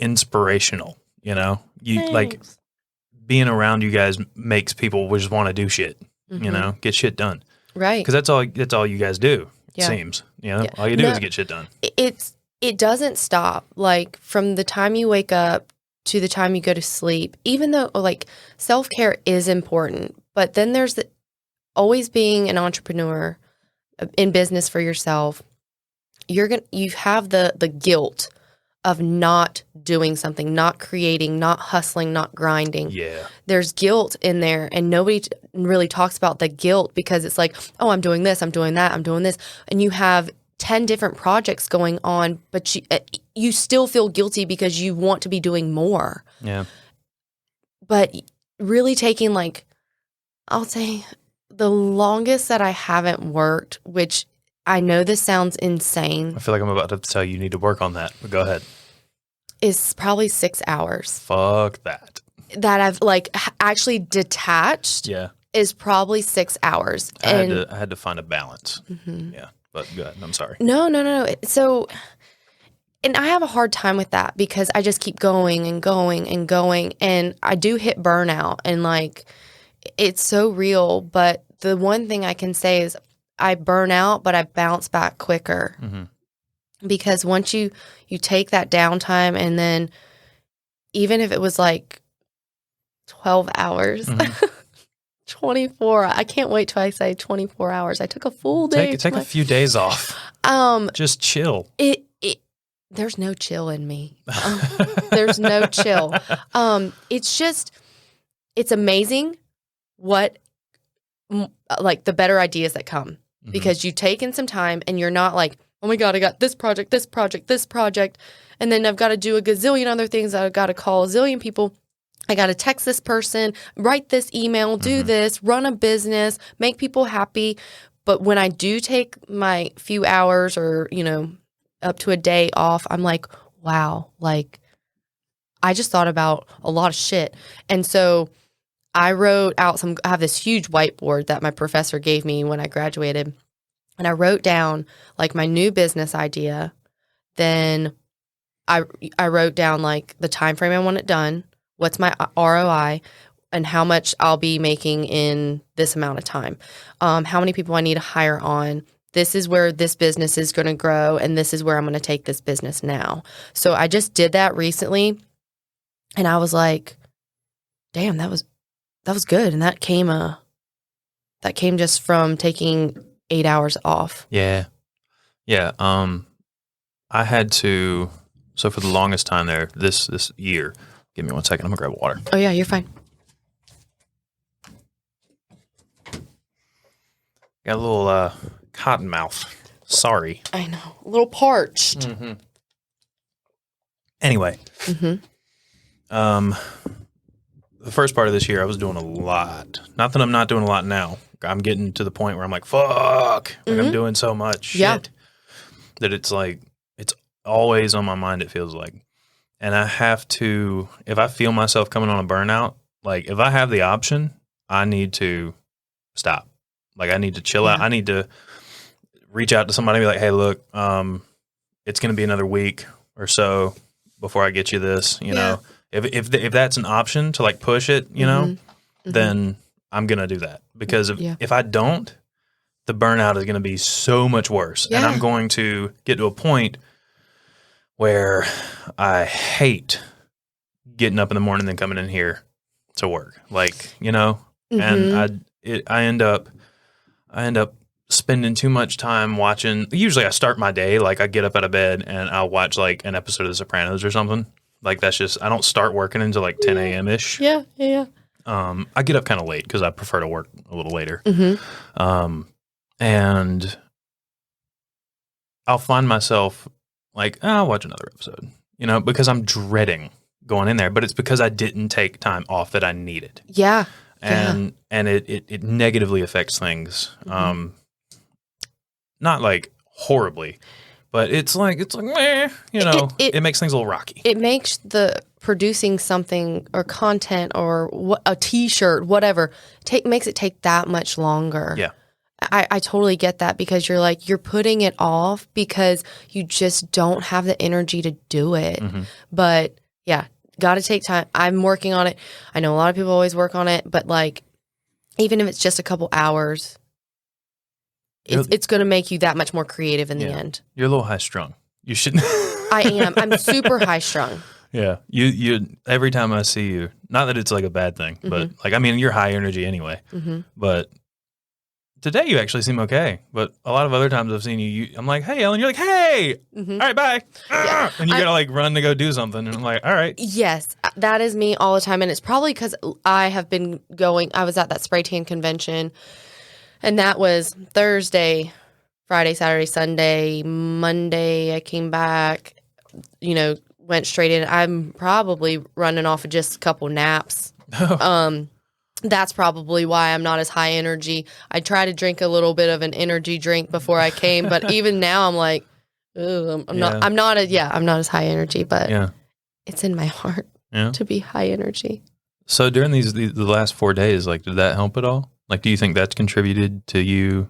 S2: inspirational, you know. You like being around you guys makes people just want to do shit, you know, get shit done.
S4: Right.
S2: Because that's all you guys do, it seems. You know, all you do is get shit done.
S4: It doesn't stop. Like, from the time you wake up to the time you go to sleep, even though, like, self-care is important, but then there's always being an entrepreneur in business for yourself. You have the guilt of not doing something, not creating, not hustling, not grinding.
S2: Yeah.
S4: There's guilt in there, and nobody really talks about the guilt, because it's like, oh, I'm doing this, I'm doing that, I'm doing this. And you have 10 different projects going on, but you still feel guilty because you want to be doing more.
S2: Yeah.
S4: But really taking, like, I'll say the longest that I haven't worked, which I know this sounds insane.
S2: I feel like I'm about to tell you you need to work on that, but go ahead.
S4: Is probably 6 hours.
S2: Fuck that.
S4: That I've, like, actually detached.
S2: Yeah.
S4: Is probably 6 hours.
S2: I had to find a balance. Yeah. But go ahead. I'm sorry.
S4: No. So, and I have a hard time with that because I just keep going and going and going. And I do hit burnout, and, like, it's so real. But the one thing I can say is I burn out, but I bounce back quicker. Because once you take that downtime, and then even if it was like 12 hours, 24. I can't wait till I say 24 hours. I took a full day.
S2: Take a few days off. Just chill.
S4: There's no chill in me. There's no chill. It's amazing what, like, the better ideas that come, because you've taken some time, and you're not like, oh my God, I got this project, and then I've got to do a gazillion other things. I've got to call a zillion people. I got to text this person, write this email, do this, run a business, make people happy. But when I do take my few hours, or, you know, up to a day off, I'm like, wow, like, I just thought about a lot of shit. And so I wrote out I have this huge whiteboard that my professor gave me when I graduated. And I wrote down, like, my new business idea. Then I wrote down, like, the time frame I want it done, what's my ROI, and how much I'll be making in this amount of time. How many people I need to hire on. This is where this business is going to grow, and this is where I'm going to take this business now. So I just did that recently, and I was like, damn, that was good. And that came just from taking 8 hours off.
S2: Yeah. I had to. So for the longest time there, this year. Give me 1 second. I'm gonna grab water.
S4: Oh yeah, you're fine.
S2: Got a little cotton mouth. Sorry.
S4: I know. A little parched.
S2: Anyway. The first part of this year, I was doing a lot. Not that I'm not doing a lot now. I'm getting to the point where I'm like, fuck. Like, I'm doing so much shit that it's like, it's always on my mind, it feels like. And I have to, if I feel myself coming on a burnout, like, if I have the option, I need to stop. Like, I need to chill out. I need to reach out to somebody and be like, hey, look, it's going to be another week or so before I get you this, you know. If that's an option to, like, push it, you know, then I'm going to do that. Because if I don't, the burnout is going to be so much worse. And I'm going to get to a point where I hate getting up in the morning and then coming in here to work. Like, you know, and I end up spending too much time watching. Usually I start my day, like, I get up out of bed and I'll watch, like, an episode of The Sopranos or something. Like, that's just, I don't start working until like 10 a.m. ish.
S4: Yeah.
S2: I get up kind of late because I prefer to work a little later. And I'll find myself like, I'll watch another episode, you know, because I'm dreading going in there. But it's because I didn't take time off that I needed.
S4: Yeah.
S2: And it negatively affects things. Not like horribly, But it's like meh, you know, it makes things a little rocky.
S4: It makes the producing something or content or a T-shirt, whatever, makes it take that much longer.
S2: Yeah.
S4: I totally get that because you're putting it off because you just don't have the energy to do it.
S2: Mm-hmm.
S4: But yeah, got to take time. I'm working on it. I know a lot of people always work on it, but like, even if it's just a couple hours, it's going to make you that much more creative in the end.
S2: You're a little high strung. You shouldn't.
S4: I am. I'm super high strung.
S2: Yeah. You every time I see you, not that it's like a bad thing, but like, I mean, you're high energy anyway, but today you actually seem okay. But a lot of other times I've seen you, I'm like, hey, Ellen, you're like, hey, all right, bye.
S4: Yeah.
S2: And you got to like run to go do something. And I'm like, all right.
S4: Yes, that is me all the time. And it's probably because I was at that spray tan convention, and that was Thursday, Friday, Saturday, Sunday, Monday. I came back, went straight in. I'm probably running off of just a couple naps. That's probably why I'm not as high energy. I try to drink a little bit of an energy drink before I came, but even now I'm like, I'm not as high energy, but it's in my heart to be high energy.
S2: So during the last 4 days, like, did that help at all? Like, do you think that's contributed to you,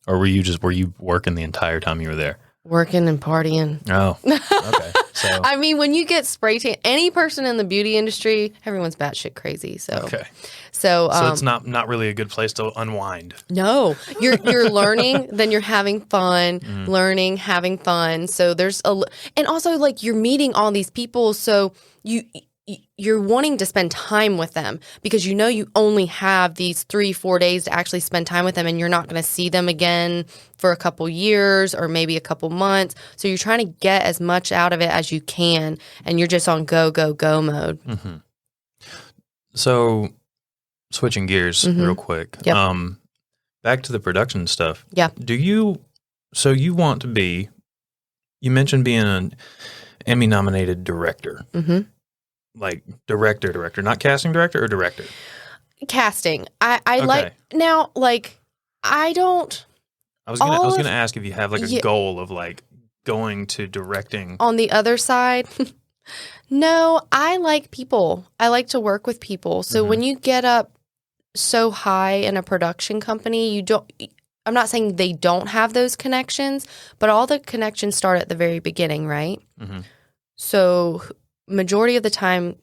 S2: or were you working the entire time you were there?
S4: Working and partying.
S2: Oh, okay. So
S4: I mean, when you get spray tan, any person in the beauty industry, everyone's batshit crazy. So
S2: okay.
S4: So
S2: it's not really a good place to unwind.
S4: No, you're learning, then you're having fun, learning, having fun. So there's and also like you're meeting all these people, so you're wanting to spend time with them because you only have these 3-4 days to actually spend time with them, and you're not going to see them again for a couple years or maybe a couple months. So you're trying to get as much out of it as you can, and you're just on go, go, go mode.
S2: Mm-hmm. So switching gears real quick.
S4: Yep.
S2: Back to the production stuff.
S4: Yeah.
S2: You want to be, you mentioned being an Emmy-nominated director. Mm-hmm. Like director, not casting director or director?
S4: Casting. I like, now, like, I don't.
S2: I was gonna ask if you have like a goal of like going to directing.
S4: On the other side, no, I like people. I like to work with people. So when you get up so high in a production company, I'm not saying they don't have those connections, but all the connections start at the very beginning, right? Mm-hmm. So majority of the time,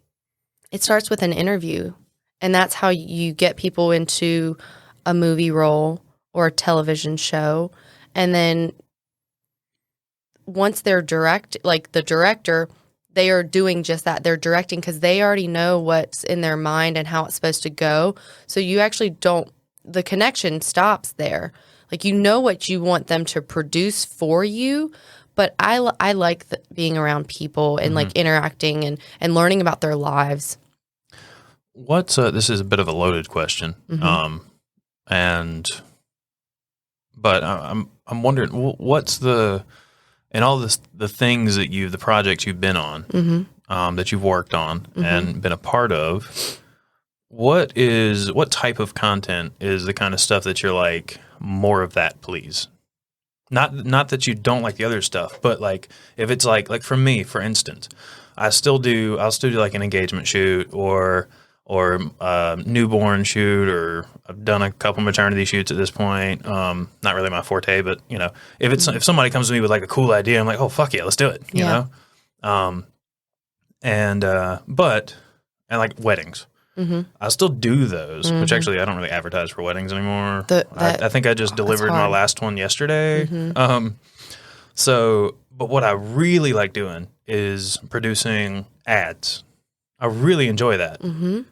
S4: it starts with an interview, and that's how you get people into a movie role or a television show. And then once they're the director, they are doing just that. They're directing because they already know what's in their mind and how it's supposed to go. So you actually the connection stops there. Like, what you want them to produce for you. But I like being around people and like interacting and learning about their lives.
S2: This is a bit of a loaded question, but I'm wondering what's the things that the projects you've been on, that you've worked on and been a part of. What type of content is the kind of stuff that you're like, more of that, please? Not that you don't like the other stuff, but like if it's like for me, for instance, I'll still do like an engagement shoot or newborn shoot, or I've done a couple maternity shoots at this point. Not really my forte, but if somebody comes to me with like a cool idea, I'm like, oh fuck yeah, let's do it. You know? And like weddings. Mm-hmm. I still do those, which actually I don't really advertise for weddings anymore. I think I just delivered my last one yesterday. But what I really like doing is producing ads. I really enjoy that.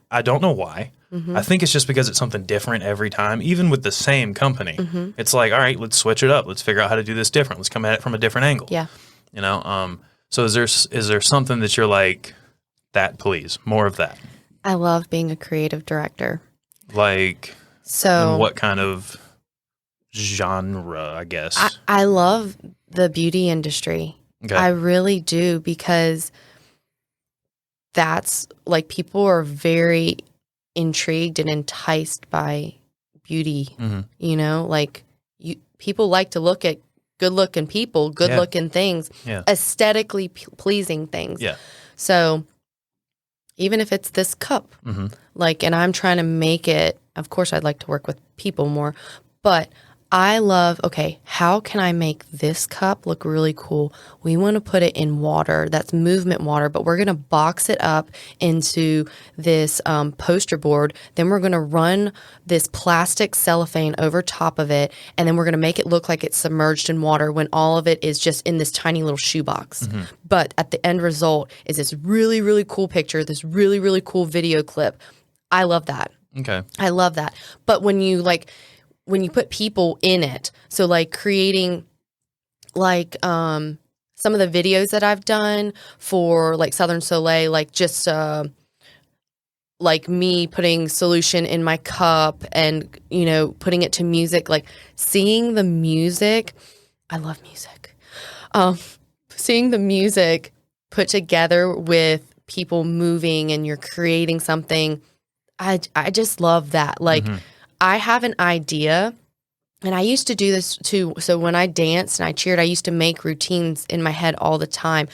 S2: I don't know why. I think it's just because it's something different every time, even with the same company. It's like, all right, let's switch it up. Let's figure out how to do this different. Let's come at it from a different angle. Yeah. So is there something that you're like, that please, more of that?
S4: I love being a creative director.
S2: Like, so what kind of genre, I guess?
S4: I love the beauty industry. Okay. I really do, because that's like, people are very intrigued and enticed by beauty. Like people like to look at good looking people, good looking things,
S2: Yeah.
S4: aesthetically pleasing things.
S2: Yeah.
S4: So even if it's this cup, like, and I'm trying to make it, of course, I'd like to work with people more, but I love, okay, how can I make this cup look really cool? We want to put it in water. That's movement water, but we're going to box it up into this poster board. Then we're going to run this plastic cellophane over top of it, and then we're going to make it look like it's submerged in water when all of it is just in this tiny little shoebox. But at the end result is this really, really cool picture, this really, really cool video clip. I love that.
S2: Okay.
S4: I love that. But when you put people in it, so like creating like some of the videos that I've done for like Southern Soleil, like just like me putting solution in my cup and, you know, putting it to music, like seeing the music. I love music. Seeing the music put together with people moving and you're creating something. I just love that. Like, I have an idea, and I used to do this too. So when I danced and I cheered, I used to make routines in my head all the time.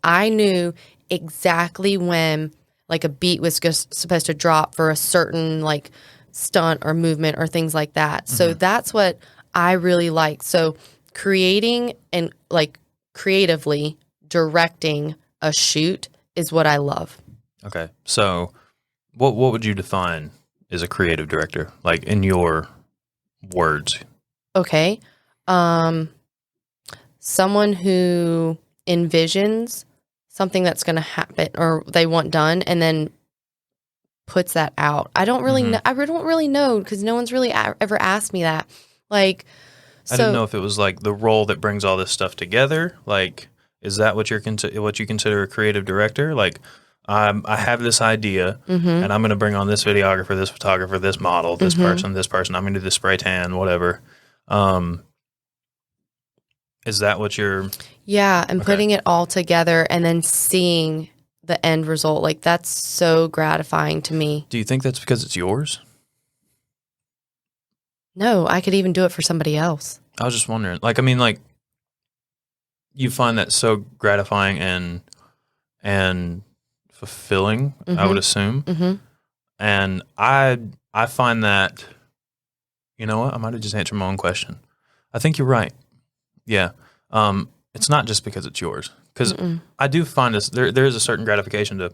S4: I knew exactly when like a beat was just supposed to drop for a certain like stunt or movement or things like that. So that's what I really like. So creating and like creatively directing a shoot is what I love.
S2: Okay. So what would you define as a creative director, like in your words?
S4: Okay. Someone who envisions something that's going to happen or they want done and then puts that out. I don't really know. I don't really know because no one's really ever asked me that. Like,
S2: I didn't know if it was like the role that brings all this stuff together. Like, is that what what you consider a creative director? Like, I have this idea, and I'm going to bring on this videographer, this photographer, this model, this person. I'm going to do the spray tan, whatever. Is that what you're?
S4: Yeah, and putting it all together and then seeing the end result. Like, that's so gratifying to me.
S2: Do you think that's because it's yours?
S4: No, I could even do it for somebody else.
S2: I was just wondering. Like, I mean, like, you find that so gratifying and fulfilling, I would assume. And I find that, you know what, I might have just answered my own question. I think you're right. Yeah. It's not just because it's yours. Because I do find this, there is a certain gratification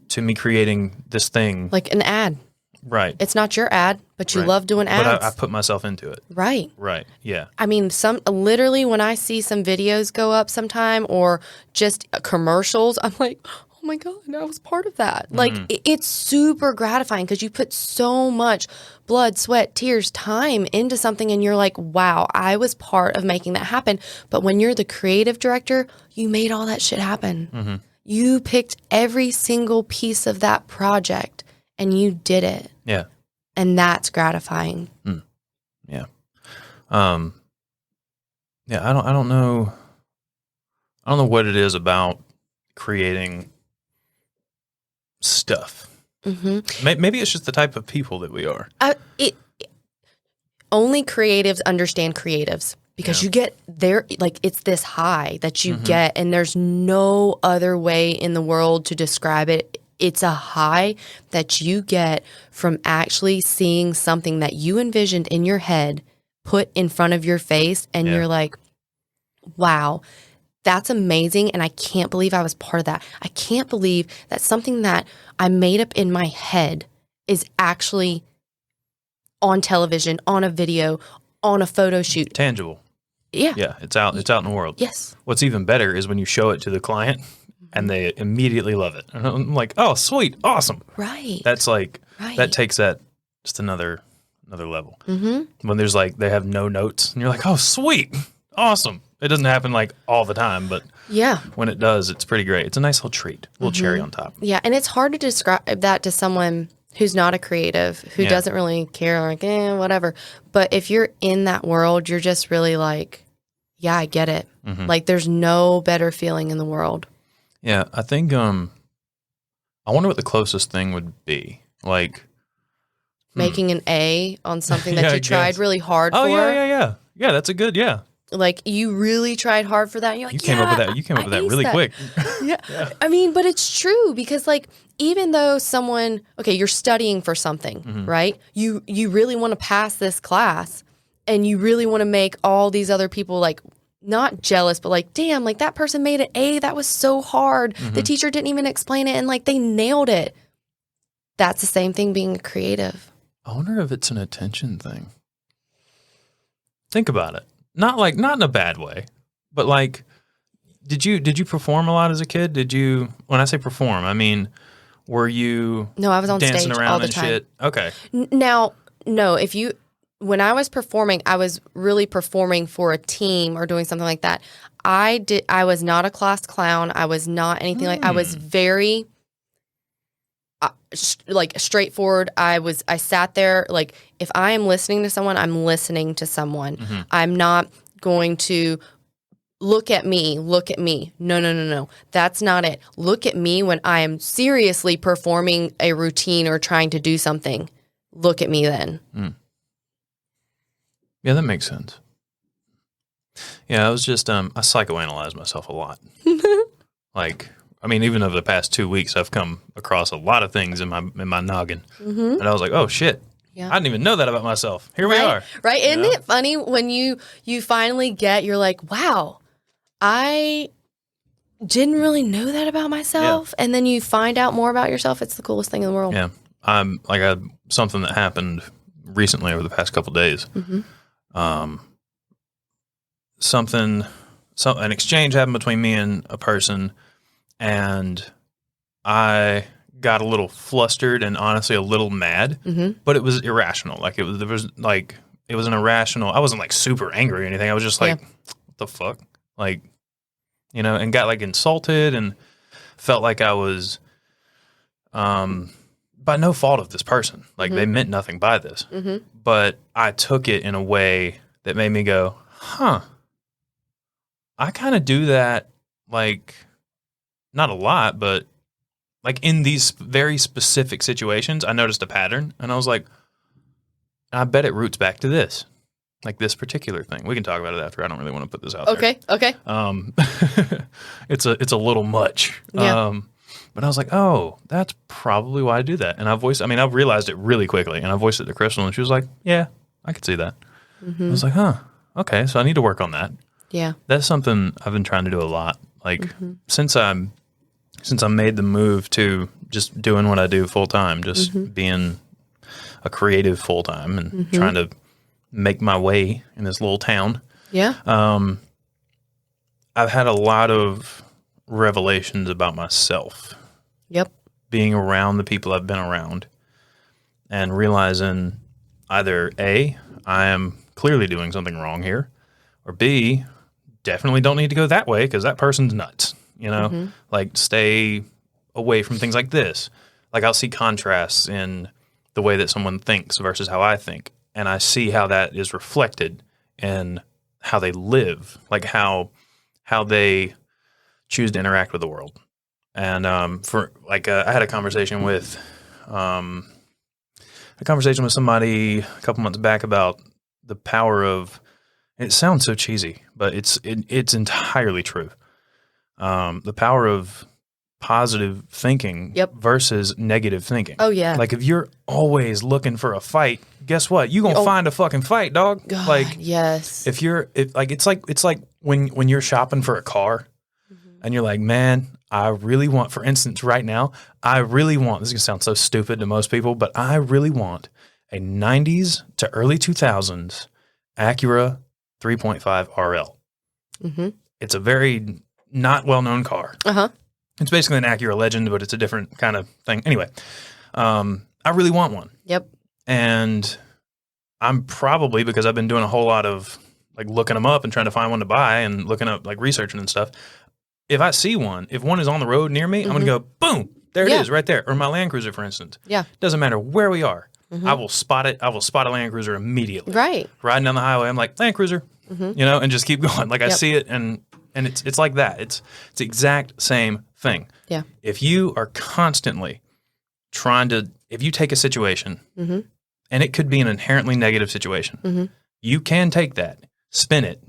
S2: to me creating this thing.
S4: Like an ad.
S2: Right.
S4: It's not your ad, but you love doing ads.
S2: But I put myself into it.
S4: Right.
S2: Right. Yeah.
S4: I mean, literally when I see some videos go up sometime or just commercials, I'm like, oh my God, I was part of that. Like, it's super gratifying because you put so much blood, sweat, tears, time into something and you're like, wow, I was part of making that happen. But when you're the creative director, you made all that shit happen. You picked every single piece of that project and you did it.
S2: Yeah.
S4: And that's gratifying.
S2: Yeah. Yeah, I don't know. I don't know what it is about creating stuff. Maybe it's just the type of people that we are.
S4: Only creatives understand creatives because you get there, like it's this high that you get, and there's no other way in the world to describe it. It's a high that you get from actually seeing something that you envisioned in your head put in front of your face, and you're like, wow, that's amazing, and I can't believe I was part of that. I can't believe that something that I made up in my head is actually on television, on a video, on a photo shoot.
S2: Tangible.
S4: Yeah.
S2: Yeah, it's out in the world.
S4: Yes.
S2: What's even better is when you show it to the client and they immediately love it. And I'm like, oh, sweet, awesome.
S4: Right.
S2: That's like, that takes that just another level. When there's like, they have no notes and you're like, oh, sweet, awesome. It doesn't happen like all the time, but when it does, it's pretty great. It's a nice little treat, a little cherry on top.
S4: Yeah, and it's hard to describe that to someone who's not a creative, who doesn't really care, like, whatever. But if you're in that world, you're just really like, yeah, I get it. Like, there's no better feeling in the world.
S2: Yeah, I think, I wonder what the closest thing would be. Like,
S4: making an A on something that you tried really hard for.
S2: Oh, yeah. Yeah, that's a good,
S4: Like you really tried hard for that. And you're like,
S2: You came up with that. You came up with that really quick.
S4: Yeah. I mean, but it's true because like even though someone, okay, you're studying for something, right? You really want to pass this class and you really want to make all these other people like not jealous, but like, damn, like that person made an A. That was so hard. The teacher didn't even explain it and like they nailed it. That's the same thing being a creative.
S2: I wonder if it's an attention thing. Think about it. Not in a bad way, but like, did you perform a lot as a kid? When I say perform, I mean, were you
S4: No, I was on
S2: dancing
S4: stage
S2: around
S4: all the
S2: and
S4: time.
S2: shit? Okay.
S4: Now, no, when I was performing, I was really performing for a team or doing something like that. I was not a class clown. I was not anything like, I was very like straightforward. I sat there, like if I am listening to someone, I'm listening to someone. I'm not going to look at me. No. That's not it. Look at me when I am seriously performing a routine or trying to do something. Look at me then.
S2: Yeah, that makes sense. Yeah, I was just I psychoanalyze myself a lot. Like, I mean, even over the past 2 weeks, I've come across a lot of things in my noggin, and I was like, oh shit, I didn't even know that about myself. Here we are,
S4: right? Isn't it funny when you finally you're like, wow, I didn't really know that about myself, and then you find out more about yourself. It's the coolest thing in the world.
S2: Yeah, I'm like something that happened recently over the past couple of days. An exchange happened between me and a person, and I got a little flustered and honestly a little mad, but it was irrational. Like it was an irrational. I wasn't like super angry or anything. I was just like, what the fuck? Like, and got like insulted and felt like I was, by no fault of this person. Like they meant nothing by this, but I took it in a way that made me go, huh, I kind of do that, like, not a lot, but like in these very specific situations, I noticed a pattern and I was like, I bet it roots back to this, like this particular thing. We can talk about it after. I don't really want to put this out there.
S4: Okay.
S2: It's a little much.
S4: Yeah.
S2: But I was like, oh, that's probably why I do that. And I've realized it really quickly, and I voiced it to Crystal, and she was like, yeah, I could see that. I was like, huh, okay, so I need to work on that.
S4: Yeah.
S2: That's something I've been trying to do a lot. Like since I made the move to just doing what I do full time, just being a creative full time and trying to make my way in this little town.
S4: Yeah.
S2: I've had a lot of revelations about myself.
S4: Yep.
S2: Being around the people I've been around and realizing either A, I am clearly doing something wrong here, or B, definitely don't need to go that way because that person's nuts. Like stay away from things like this. Like I'll see contrasts in the way that someone thinks versus how I think. And I see how that is reflected in how they live, like how they choose to interact with the world. And I had a conversation with somebody a couple months back about the power of. It sounds so cheesy, but it's entirely true. The power of positive thinking versus negative thinking.
S4: Oh yeah.
S2: Like if you're always looking for a fight, guess what? You're gonna find a fucking fight, dog.
S4: God,
S2: like
S4: yes.
S2: It's like when you're shopping for a car and you're like, man, I really want, for instance, right now, this is gonna sound so stupid to most people, but I really want a 90s to early 2000s Acura 3.5 RL. It's a very not well-known car. It's basically an Acura Legend, but it's a different kind of thing. Anyway, I really want one.
S4: Yep.
S2: And I'm probably, because I've been doing a whole lot of like looking them up and trying to find one to buy and looking up like researching and stuff. If I see one, if one is on the road near me, I'm going to go, boom, there it is right there. Or my Land Cruiser, for instance.
S4: Yeah.
S2: Doesn't matter where we are. I will spot it. I will spot a Land Cruiser immediately.
S4: Right.
S2: Riding down the highway, I'm like, Land Cruiser, and just keep going. Like I see it and it's like that. It's the exact same thing.
S4: Yeah.
S2: If you are constantly if you take a situation and it could be an inherently negative situation, you can take that, spin it,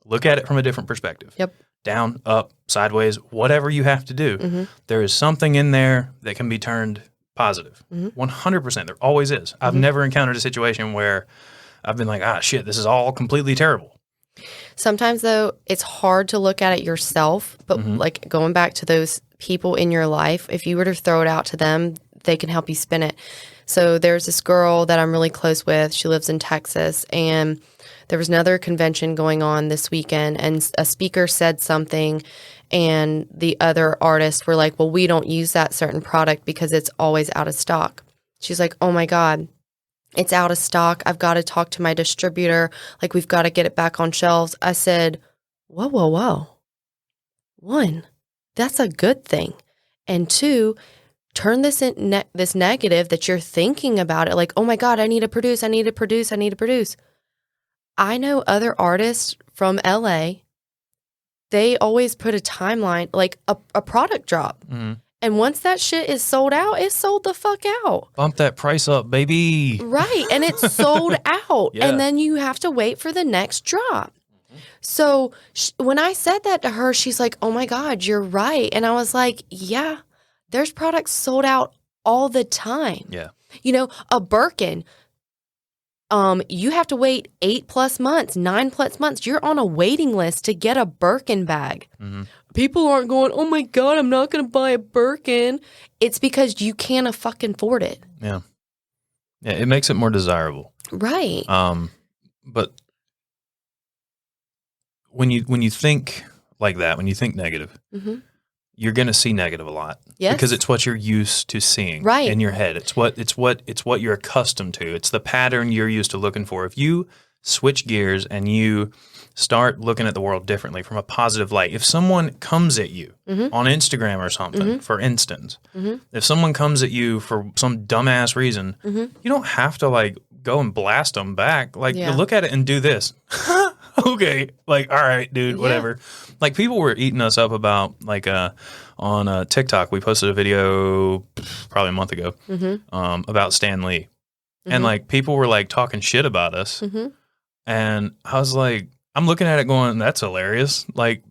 S2: Look at it from a different perspective.
S4: Yep.
S2: Down, up, sideways, whatever you have to do. There is something in there that can be turned positive. 100%. There always is. I've never encountered a situation where I've been like, shit, this is all completely terrible.
S4: Sometimes, though, it's hard to look at it yourself, but like going back to those people in your life, if you were to throw it out to them, they can help you spin it. So there's this girl that I'm really close with. She lives in Texas, and there was another convention going on this weekend, and a speaker said something, and the other artists were like, well, we don't use that certain product because it's always out of stock. She's like, oh my God, it's out of stock. I've got to talk to my distributor. Like, we've got to get it back on shelves. I said, whoa. One, that's a good thing. And two, turn this this negative that you're thinking about it. Like, oh my God, I need to produce. I know other artists from LA, they always put a timeline, like a product drop. And once that shit is sold out, it's sold the fuck out.
S2: Bump that price up, baby.
S4: Right. And it's sold out.
S2: Yeah.
S4: And then you have to wait for the next drop. So when I said that to her, she's like, oh my God, you're right. And I was like, yeah, there's products sold out all the time.
S2: Yeah.
S4: You know, a Birkin, you have to wait 8+ months, 9+ months. You're on a waiting list to get a Birkin bag. People aren't going, oh my God, I'm not going to buy a Birkin. It's because you can't fucking afford it.
S2: Yeah. Yeah, it makes it more desirable.
S4: Right.
S2: But when you think like that, when you think negative, you're going to see negative a lot.
S4: Yes.
S2: Because it's what you're used to seeing
S4: Right.
S2: in your head. It's what you're accustomed to. It's the pattern you're used to looking for. If you switch gears and you start looking at the world differently from a positive light, if someone comes at you on Instagram or something, for instance, if someone comes at you for some dumbass reason, you don't have to like go and blast them back. Like, you look at it and do this. Okay. Like, all right, dude, whatever. Like, people were eating us up about, like, on TikTok, we posted a video probably a month ago about Stan Lee. And, like, people were, like, talking shit about us. And I was like, I'm looking at it going, that's hilarious. Like,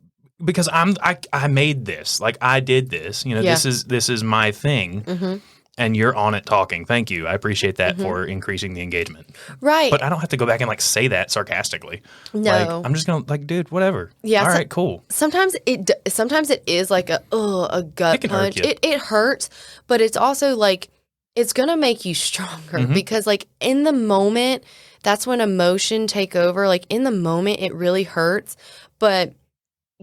S2: because I made this. Like, I did this. You know, this is my thing. And you're on it talking. Thank you. I appreciate that for increasing the engagement.
S4: Right.
S2: But I don't have to go back and like say that sarcastically.
S4: No.
S2: Like, I'm just going to like, dude, whatever.
S4: Yeah.
S2: All right, cool.
S4: Sometimes it is like a gut
S2: It can
S4: punch.
S2: hurt you.
S4: It hurts, but it's also like, it's going to make you stronger because like in the moment, that's when emotion take over. Like in the moment, it really hurts. But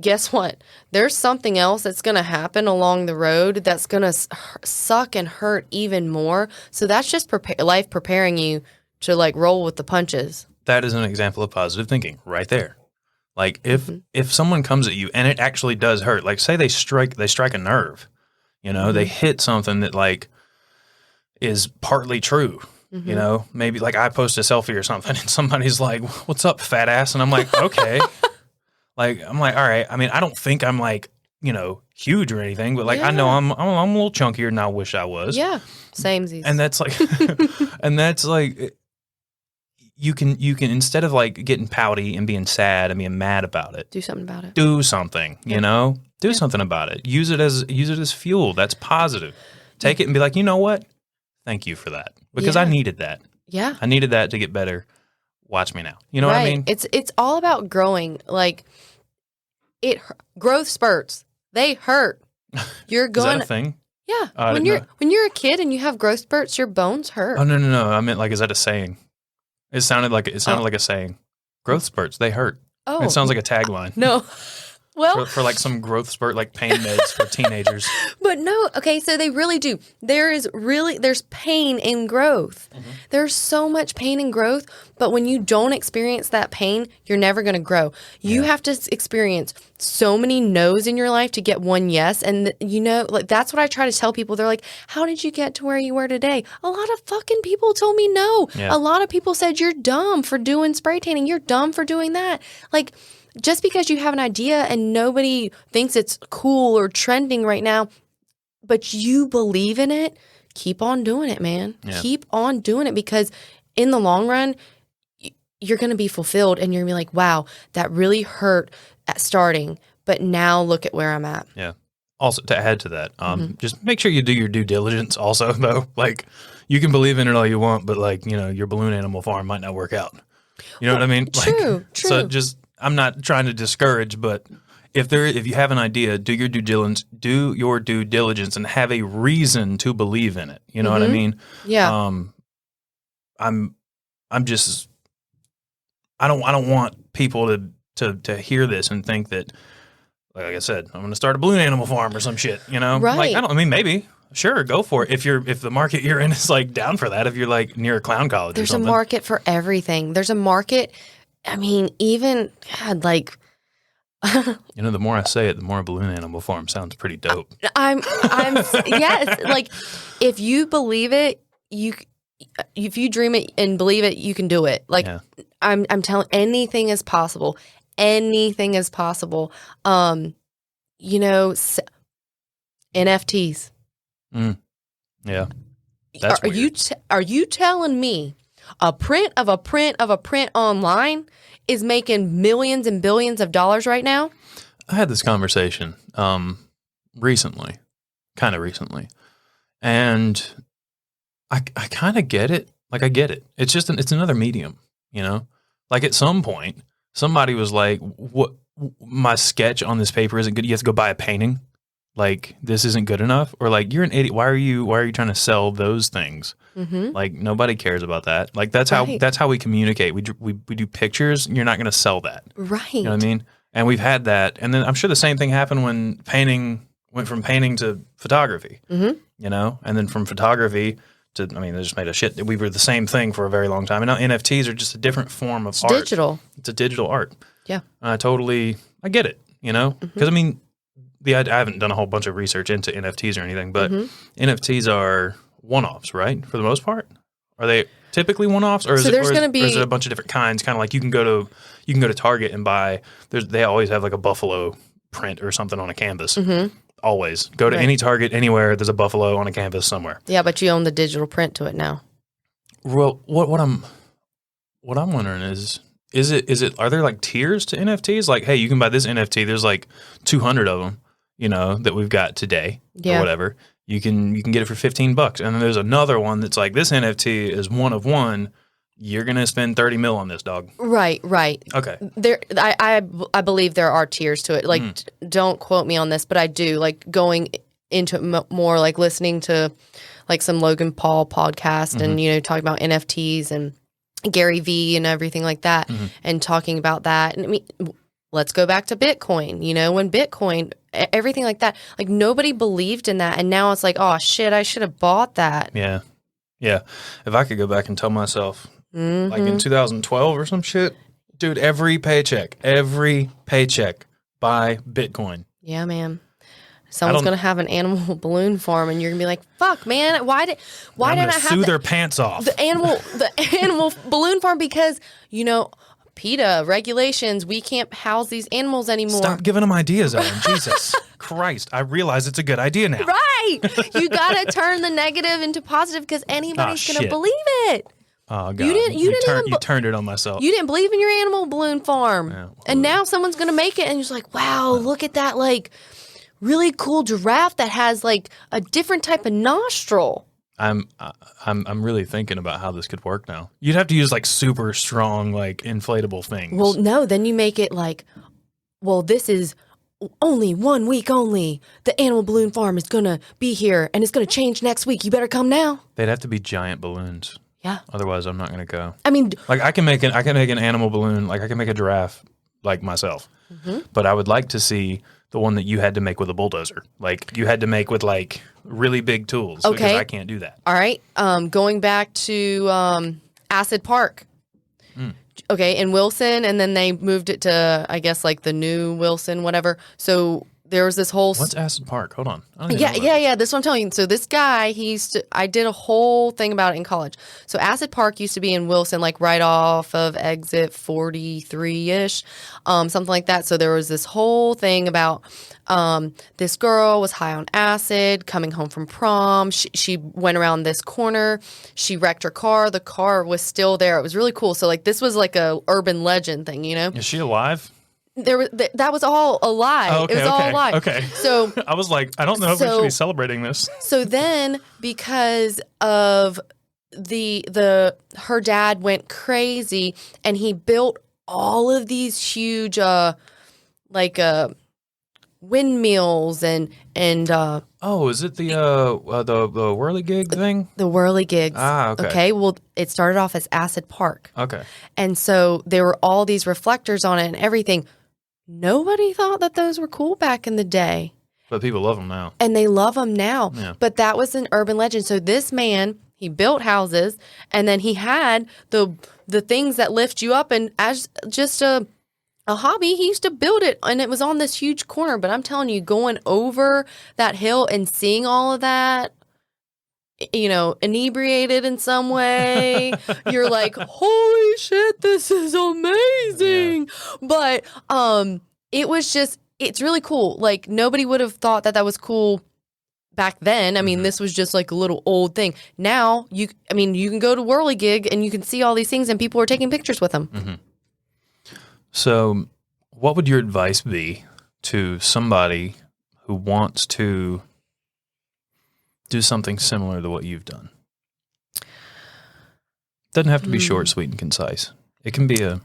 S4: guess what? There's something else that's going to happen along the road that's going to suck and hurt even more. So that's just life preparing you to like roll with the punches.
S2: That is an example of positive thinking right there. Like if someone comes at you and it actually does hurt, like say they strike a nerve, you know, they hit something that like is partly true. You know, maybe like I post a selfie or something and somebody's like, what's up, fat ass? And I'm like, okay. Like, I'm like, all right. I mean, I don't think I'm like, you know, huge or anything, but like, I know I'm a little chunkier than I wish I was.
S4: Yeah. Samesies.
S2: And that's like, you can instead of like getting pouty and being sad and being mad about it,
S4: do something about it.
S2: Do something, you know, do something about it. Use it as fuel. That's positive. Take it and be like, you know what? Thank you for that because I needed that. Yeah. I needed that to get better. Watch me now. You know what I mean?
S4: It's all about growing. Like growth spurts. They hurt. You're going.
S2: Is that a thing?
S4: Yeah. When you're a kid and you have growth spurts, your bones hurt.
S2: Oh no. I meant like, is that a saying? It sounded like a saying. Growth spurts, they hurt. Oh. It sounds like a tagline.
S4: No. Well,
S2: for like some growth spurt, like pain meds for teenagers.
S4: But no, okay, so they really do. There's pain in growth. There's so much pain in growth, but when you don't experience that pain, you're never going to grow. You have to experience so many no's in your life to get one yes. And you know, like that's what I try to tell people. They're like, how did you get to where you were today? A lot of fucking people told me no. Yeah. A lot of people said, you're dumb for doing spray tanning. You're dumb for doing that. Like, just because you have an idea and nobody thinks it's cool or trending right now, but you believe in it, keep on doing it, man. Yeah. Keep on doing it because in the long run, you're going to be fulfilled and you're going to be like, wow, that really hurt at starting, but now look at where I'm at.
S2: Yeah. Also, to add to that, just make sure you do your due diligence also, though. Like, you can believe in it all you want, but, like, you know, your balloon animal farm might not work out. You know what I mean?
S4: True.
S2: So just, I'm not trying to discourage, but if you have an idea, do your due diligence and have a reason to believe in it. You know what I mean?
S4: Yeah.
S2: I'm just, I don't want people to hear this and think that, like I said, I'm going to start a balloon animal farm or some shit, you know?
S4: Right.
S2: Like, maybe. Sure, go for it. If the market you're in is like down for that, if you're like near a clown college or something.
S4: There's a market for everything. There's a market. I mean, even, God, like.
S2: You know, the more I say it, the more a balloon animal farm sounds pretty dope.
S4: I'm yes. Like, if you believe it, if you dream it and believe it, you can do it. Like, I'm telling, anything is possible. Anything is possible. You know, NFTs.
S2: Yeah. That's
S4: Are you telling me a print of a print of a print online is making millions and billions of dollars right now?
S2: I had this conversation recently, and I kind of get it. Like, I get it. It's just it's another medium, you know? Like, at some point, somebody was like, "What? My sketch on this paper isn't good. You have to go buy a painting. Like, this isn't good enough." Or like, "You're an idiot. Why are you trying to sell those things?" Like, nobody cares about that. Like, that's how we communicate. We do pictures. And you're not going to sell that,
S4: right?
S2: You know what I mean? And we've had that. And then I'm sure the same thing happened when painting went from painting to photography. You know, and then from photography to, I mean, they just made a shit. We were the same thing for a very long time. And now NFTs are just a different form of art.
S4: Digital.
S2: It's a digital art.
S4: Yeah.
S2: I get it, you know? Because, I mean, I haven't done a whole bunch of research into NFTs or anything, but NFTs are one-offs, right? For the most part? Are they typically one-offs? Or is it a bunch of different kinds? Kind of like you can go to Target and buy, they always have like a buffalo print or something on a canvas. Always. Go to any Target anywhere, there's a buffalo on a canvas somewhere.
S4: Yeah, but you own the digital print to it now.
S2: Well, what I'm wondering is it are there like tiers to NFTs? Like, hey, you can buy this NFT. There's like 200 of them, you know, that we've got today or whatever. You can get it for $15, and then there's another one that's like, this NFT is one of one. You're gonna spend $30 million on this, dog. Right.
S4: Okay. I believe there are tiers to it. Like, don't quote me on this, but I do. Like, going into it more, like listening to like some Logan Paul podcast, and you know, talking about NFTs and Gary V and everything like that, and talking about that. And I mean, let's go back to Bitcoin. You know, when Bitcoin, everything like that, like nobody believed in that, and now it's like, oh shit, I should have bought that.
S2: Yeah. If I could go back and tell myself, like in 2012 or some shit, dude, every paycheck, buy Bitcoin.
S4: Yeah, man. Someone's gonna have an animal balloon farm, and you're gonna be like, "Fuck, man! Why did I have
S2: sue their pants off
S4: the animal balloon farm because you know PETA regulations? We can't house these animals anymore.
S2: Stop giving them ideas, Ellen. Jesus Christ! I realize it's a good idea now.
S4: Right? You gotta turn the negative into positive because anybody's gonna believe it.
S2: Oh God! You turned it on myself.
S4: You didn't believe in your animal balloon farm, and now someone's gonna make it, and you're just like, "Wow, look at that!" Like. Really cool giraffe that has like a different type of nostril.
S2: I'm really thinking about how this could work now. You'd have to use like super strong like inflatable things.
S4: Well, no, then you make it like, well, this is only 1 week only. The animal balloon farm is gonna be here and it's gonna change next week. You better come now.
S2: They'd have to be giant balloons.
S4: Yeah.
S2: Otherwise, I'm not gonna go.
S4: I mean,
S2: like I can make an animal balloon. Like I can make a giraffe like myself. But I would like to see the one that you had to make with a bulldozer. Like you had to make with like really big tools.
S4: Okay.
S2: Because I can't do that.
S4: All right. Going back to Acid Park. Okay, in Wilson, and then they moved it to, I guess, like the new Wilson, whatever. So there was this whole
S2: What's Acid Park? Hold on. I don't even know about
S4: yeah. This is what I'm telling you. So this guy, I did a whole thing about it in college. So Acid Park used to be in Wilson, like right off of exit 43-ish, something like that. So there was this whole thing about this girl was high on acid, coming home from prom. She went around this corner. She wrecked her car. The car was still there. It was really cool. So like this was like a urban legend thing, you know?
S2: Is she alive?
S4: That was all a lie.
S2: Oh, okay,
S4: it was all a lie.
S2: Okay.
S4: So
S2: I was like, I don't know if we should be celebrating this.
S4: So then, because of her dad went crazy, and he built all of these huge, windmills and
S2: Oh, is it the whirligig thing?
S4: the whirligigs.
S2: Ah, okay.
S4: Okay. Well, it started off as Acid Park,
S2: Okay.
S4: and so there were all these reflectors on it and everything. Nobody thought that those were cool back in the day.
S2: But people love them now.
S4: And they love them now.
S2: Yeah.
S4: But that was an urban legend. So this man, he built houses, and then he had the things that lift you up. And as just a hobby, he used to build it, and it was on this huge corner. But I'm telling you, going over that hill and seeing all of that, you know, inebriated in some way, you're like, holy shit, this is amazing. Yeah. But it was just, it's really cool. Like, nobody would have thought that was cool back then. I mean, this was just like a little old thing. Now, you can go to Whirligig and you can see all these things, and people are taking pictures with them.
S2: Mm-hmm. So what would your advice be to somebody who wants to do something similar to what you've done? Doesn't have to be short, sweet, and concise. It can be a...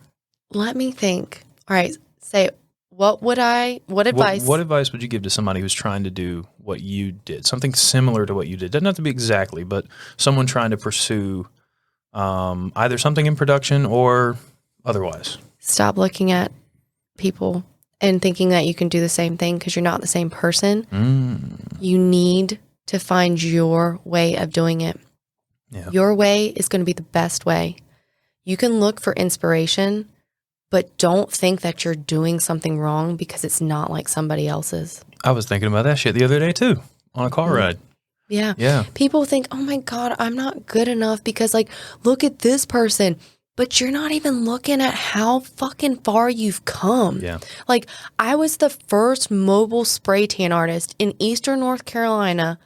S4: Let me think. All right. Say, what advice?
S2: What advice would you give to somebody who's trying to do what you did? Something similar to what you did. Doesn't have to be exactly, but someone trying to pursue either something in production or otherwise.
S4: Stop looking at people and thinking that you can do the same thing, because you're not the same person. You need to find your way of doing it. Yeah. Your way is going to be the best way. You can look for inspiration, but don't think that you're doing something wrong because it's not like somebody else's.
S2: I was thinking about that shit the other day too, on a car ride.
S4: Yeah.
S2: Yeah.
S4: People think, oh my God, I'm not good enough because, like, look at this person. But you're not even looking at how fucking far you've come. Yeah. Like, I was the first mobile spray tan artist in Eastern North Carolina,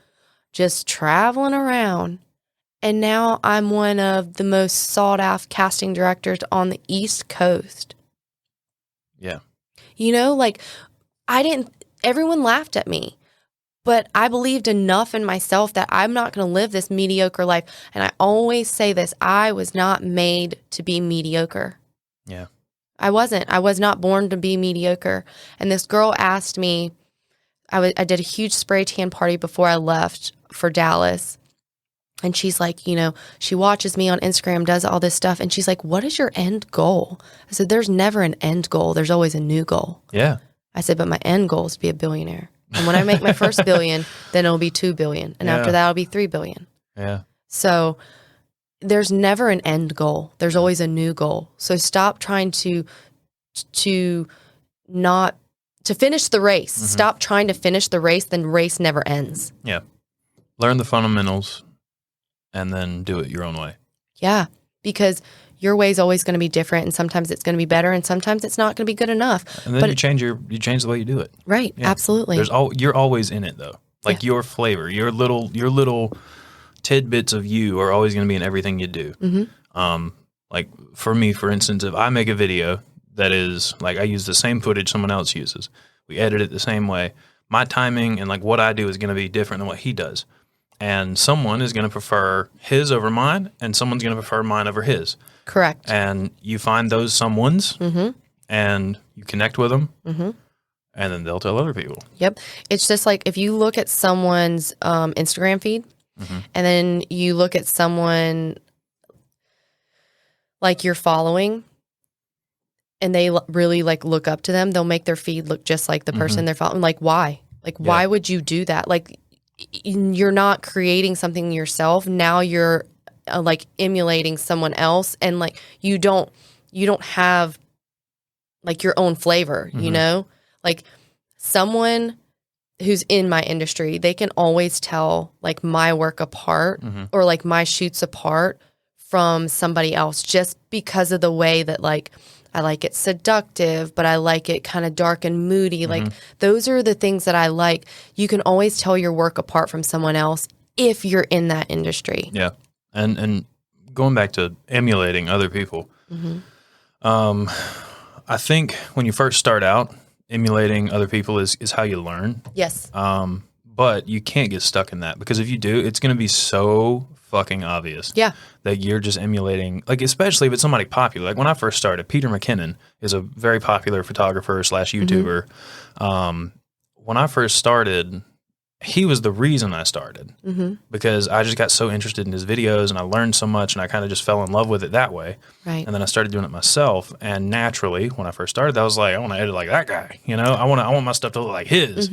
S4: just traveling around. And now I'm one of the most sought after casting directors on the East Coast.
S2: Yeah.
S4: You know, like, everyone laughed at me. But I believed enough in myself that I'm not going to live this mediocre life. And I always say this, I was not made to be mediocre.
S2: Yeah.
S4: I wasn't. I was not born to be mediocre. And this girl asked me, I did a huge spray tan party before I left for Dallas. And she's like, you know, she watches me on Instagram, does all this stuff. And she's like, what is your end goal? I said, there's never an end goal. There's always a new goal.
S2: Yeah.
S4: I said, but my end goal is to be a billionaire. And when I make my first billion, then it'll be 2 billion. And after that, it'll be 3 billion.
S2: Yeah.
S4: So there's never an end goal. There's always a new goal. So stop trying to finish the race. Mm-hmm. Stop trying to finish the race, then race never ends.
S2: Yeah. Learn the fundamentals and then do it your own way.
S4: Yeah. Because your way is always going to be different, and sometimes it's going to be better, and sometimes it's not going to be good enough.
S2: And then you change the way you do it.
S4: Right, yeah. Absolutely.
S2: You're always in it though. Like your flavor, your little tidbits of you are always going to be in everything you do. Mm-hmm. Like for me, for instance, if I make a video that is like I use the same footage someone else uses, we edit it the same way. My timing and like what I do is going to be different than what he does. And someone is going to prefer his over mine, and someone's going to prefer mine over his.
S4: Correct.
S2: And you find those someones, and you connect with them, and then they'll tell other people.
S4: Yep. It's just like if you look at someone's Instagram feed, and then you look at someone like you're following, and they really like look up to them, they'll make their feed look just like the person they're following. Like, why? Like, why would you do that? Like, you're not creating something yourself. Now you're like emulating someone else, and like you don't have like your own flavor, you know? Like someone who's in my industry, they can always tell like my work apart or like my shoots apart from somebody else just because of the way that like I like it seductive, but I like it kind of dark and moody. Like those are the things that I like. You can always tell your work apart from someone else if you're in that industry.
S2: Yeah. And going back to emulating other people, I think when you first start out, emulating other people is how you learn.
S4: Yes.
S2: But you can't get stuck in that because if you do, it's going to be so fucking obvious.
S4: Yeah.
S2: That you're just emulating, like especially if it's somebody popular. Like when I first started, Peter McKinnon is a very popular photographer / YouTuber. When I first started, he was the reason I started because I just got so interested in his videos and I learned so much and I kind of just fell in love with it that way.
S4: Right.
S2: And then I started doing it myself. And naturally, when I first started, I was like, I want to edit like that guy. You know, I want my stuff to look like his.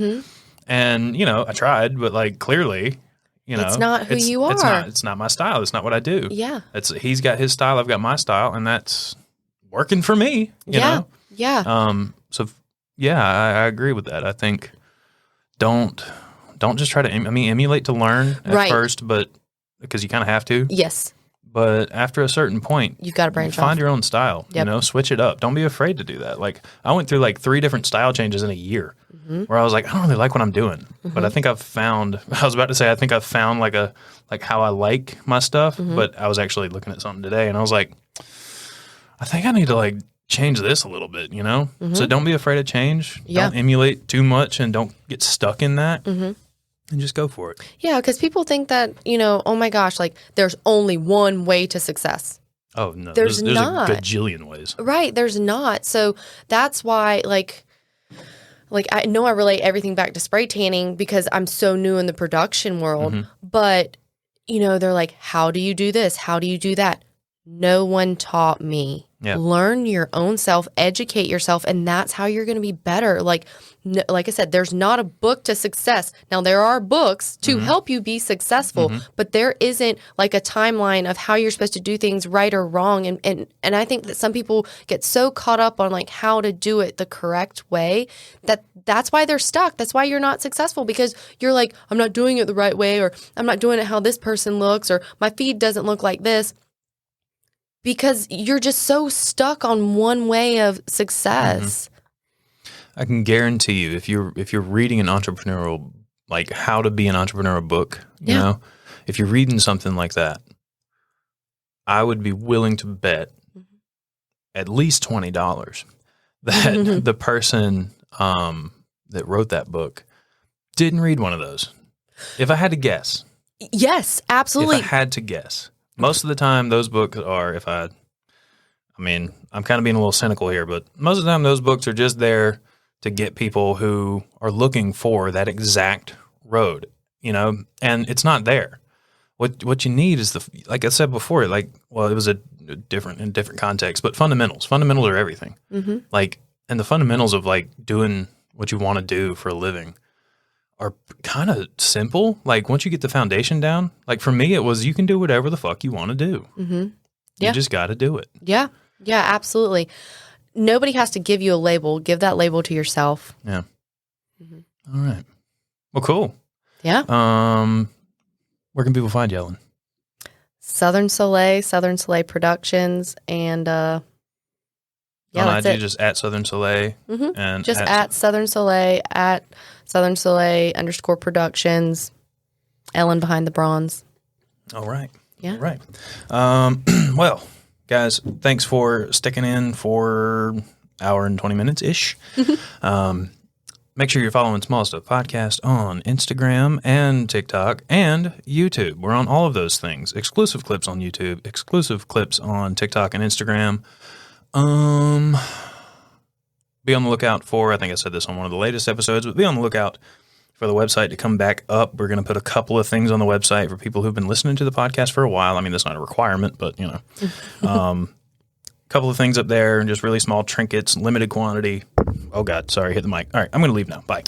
S2: And you know, I tried, but like clearly, you know,
S4: it's not who you are.
S2: It's not my style. It's not what I do.
S4: Yeah.
S2: He's got his style. I've got my style, and that's working for me. You know.
S4: Yeah.
S2: So yeah, I agree with that. I think don't just try to emulate to learn at first, but because you kind of have to.
S4: Yes.
S2: But after a certain point,
S4: You've got to branch
S2: find
S4: off.
S2: your own style.
S4: Yep.
S2: You know, switch it up. Don't be afraid to do that. Like I went through like 3 different style changes in a year, where I was like, I don't really like what I'm doing. But I think I've found. I was about to say, I think I've found like how I like my stuff. But I was actually looking at something today, and I was like, I think I need to like change this a little bit. You know, so don't be afraid of change.
S4: Yeah.
S2: Don't emulate too much, and don't get stuck in that. And just go for it.
S4: Yeah, because people think that, you know, oh my gosh, like there's only one way to success.
S2: Oh, no.
S4: There's
S2: there's
S4: not.
S2: a gajillion ways.
S4: Right, there's not. So that's why, like I know I relate everything back to spray tanning because I'm so new in the production world. But, you know, they're like, how do you do this? How do you do that? No one taught me.
S2: Yeah.
S4: Learn your own self, educate yourself, and that's how you're going to be better. Like I said, there's not a book to success. Now, there are books to help you be successful, but there isn't like a timeline of how you're supposed to do things right or wrong. And I think that some people get so caught up on like how to do it the correct way that's why they're stuck. That's why you're not successful because you're like, I'm not doing it the right way, or I'm not doing it how this person looks, or my feed doesn't look like this. Because you're just so stuck on one way of success.
S2: I can guarantee you, if you're reading an entrepreneurial, like how to be an entrepreneur book, you know, if you're reading something like that, I would be willing to bet at least $20 that the person that wrote that book didn't read one of those. If I had to guess.
S4: Yes, absolutely.
S2: If I had to guess. Most of the time, those books are, I'm kind of being a little cynical here, but most of the time those books are just there to get people who are looking for that exact road, you know, and it's not there. What you need is like I said before, like, well, it was in different context, but fundamentals. Fundamentals are everything. Like, and the fundamentals of like doing what you want to do for a living are kind of simple. Like once you get the foundation down, like for me, it was you can do whatever the fuck you want to do. You just got to do it.
S4: Yeah, absolutely. Nobody has to give you a label. Give that label to yourself.
S2: Yeah. All right. Well, cool.
S4: Yeah.
S2: Where can people find you, Ellen?
S4: Southern Soleil Productions, and
S2: on
S4: that's
S2: IG,
S4: it.
S2: just at Southern Soleil, and
S4: just at Southern Soleil, at Southern Soleil _productions, Ellen behind the bronze.
S2: All right.
S4: Yeah.
S2: All right. Well, guys, thanks for sticking in for an hour and 20 minutes ish. Make sure you're following Small Stuff Podcast on Instagram and TikTok and YouTube. We're on all of those things. Exclusive clips on YouTube, exclusive clips on TikTok and Instagram. Be on the lookout for, I think I said this on one of the latest episodes, but be on the lookout for the website to come back up. We're going to put a couple of things on the website for people who've been listening to the podcast for a while. I mean, that's not a requirement, but, you know. Couple of things up there and just really small trinkets, limited quantity. Oh, God, sorry, hit the mic. All right, I'm going to leave now. Bye.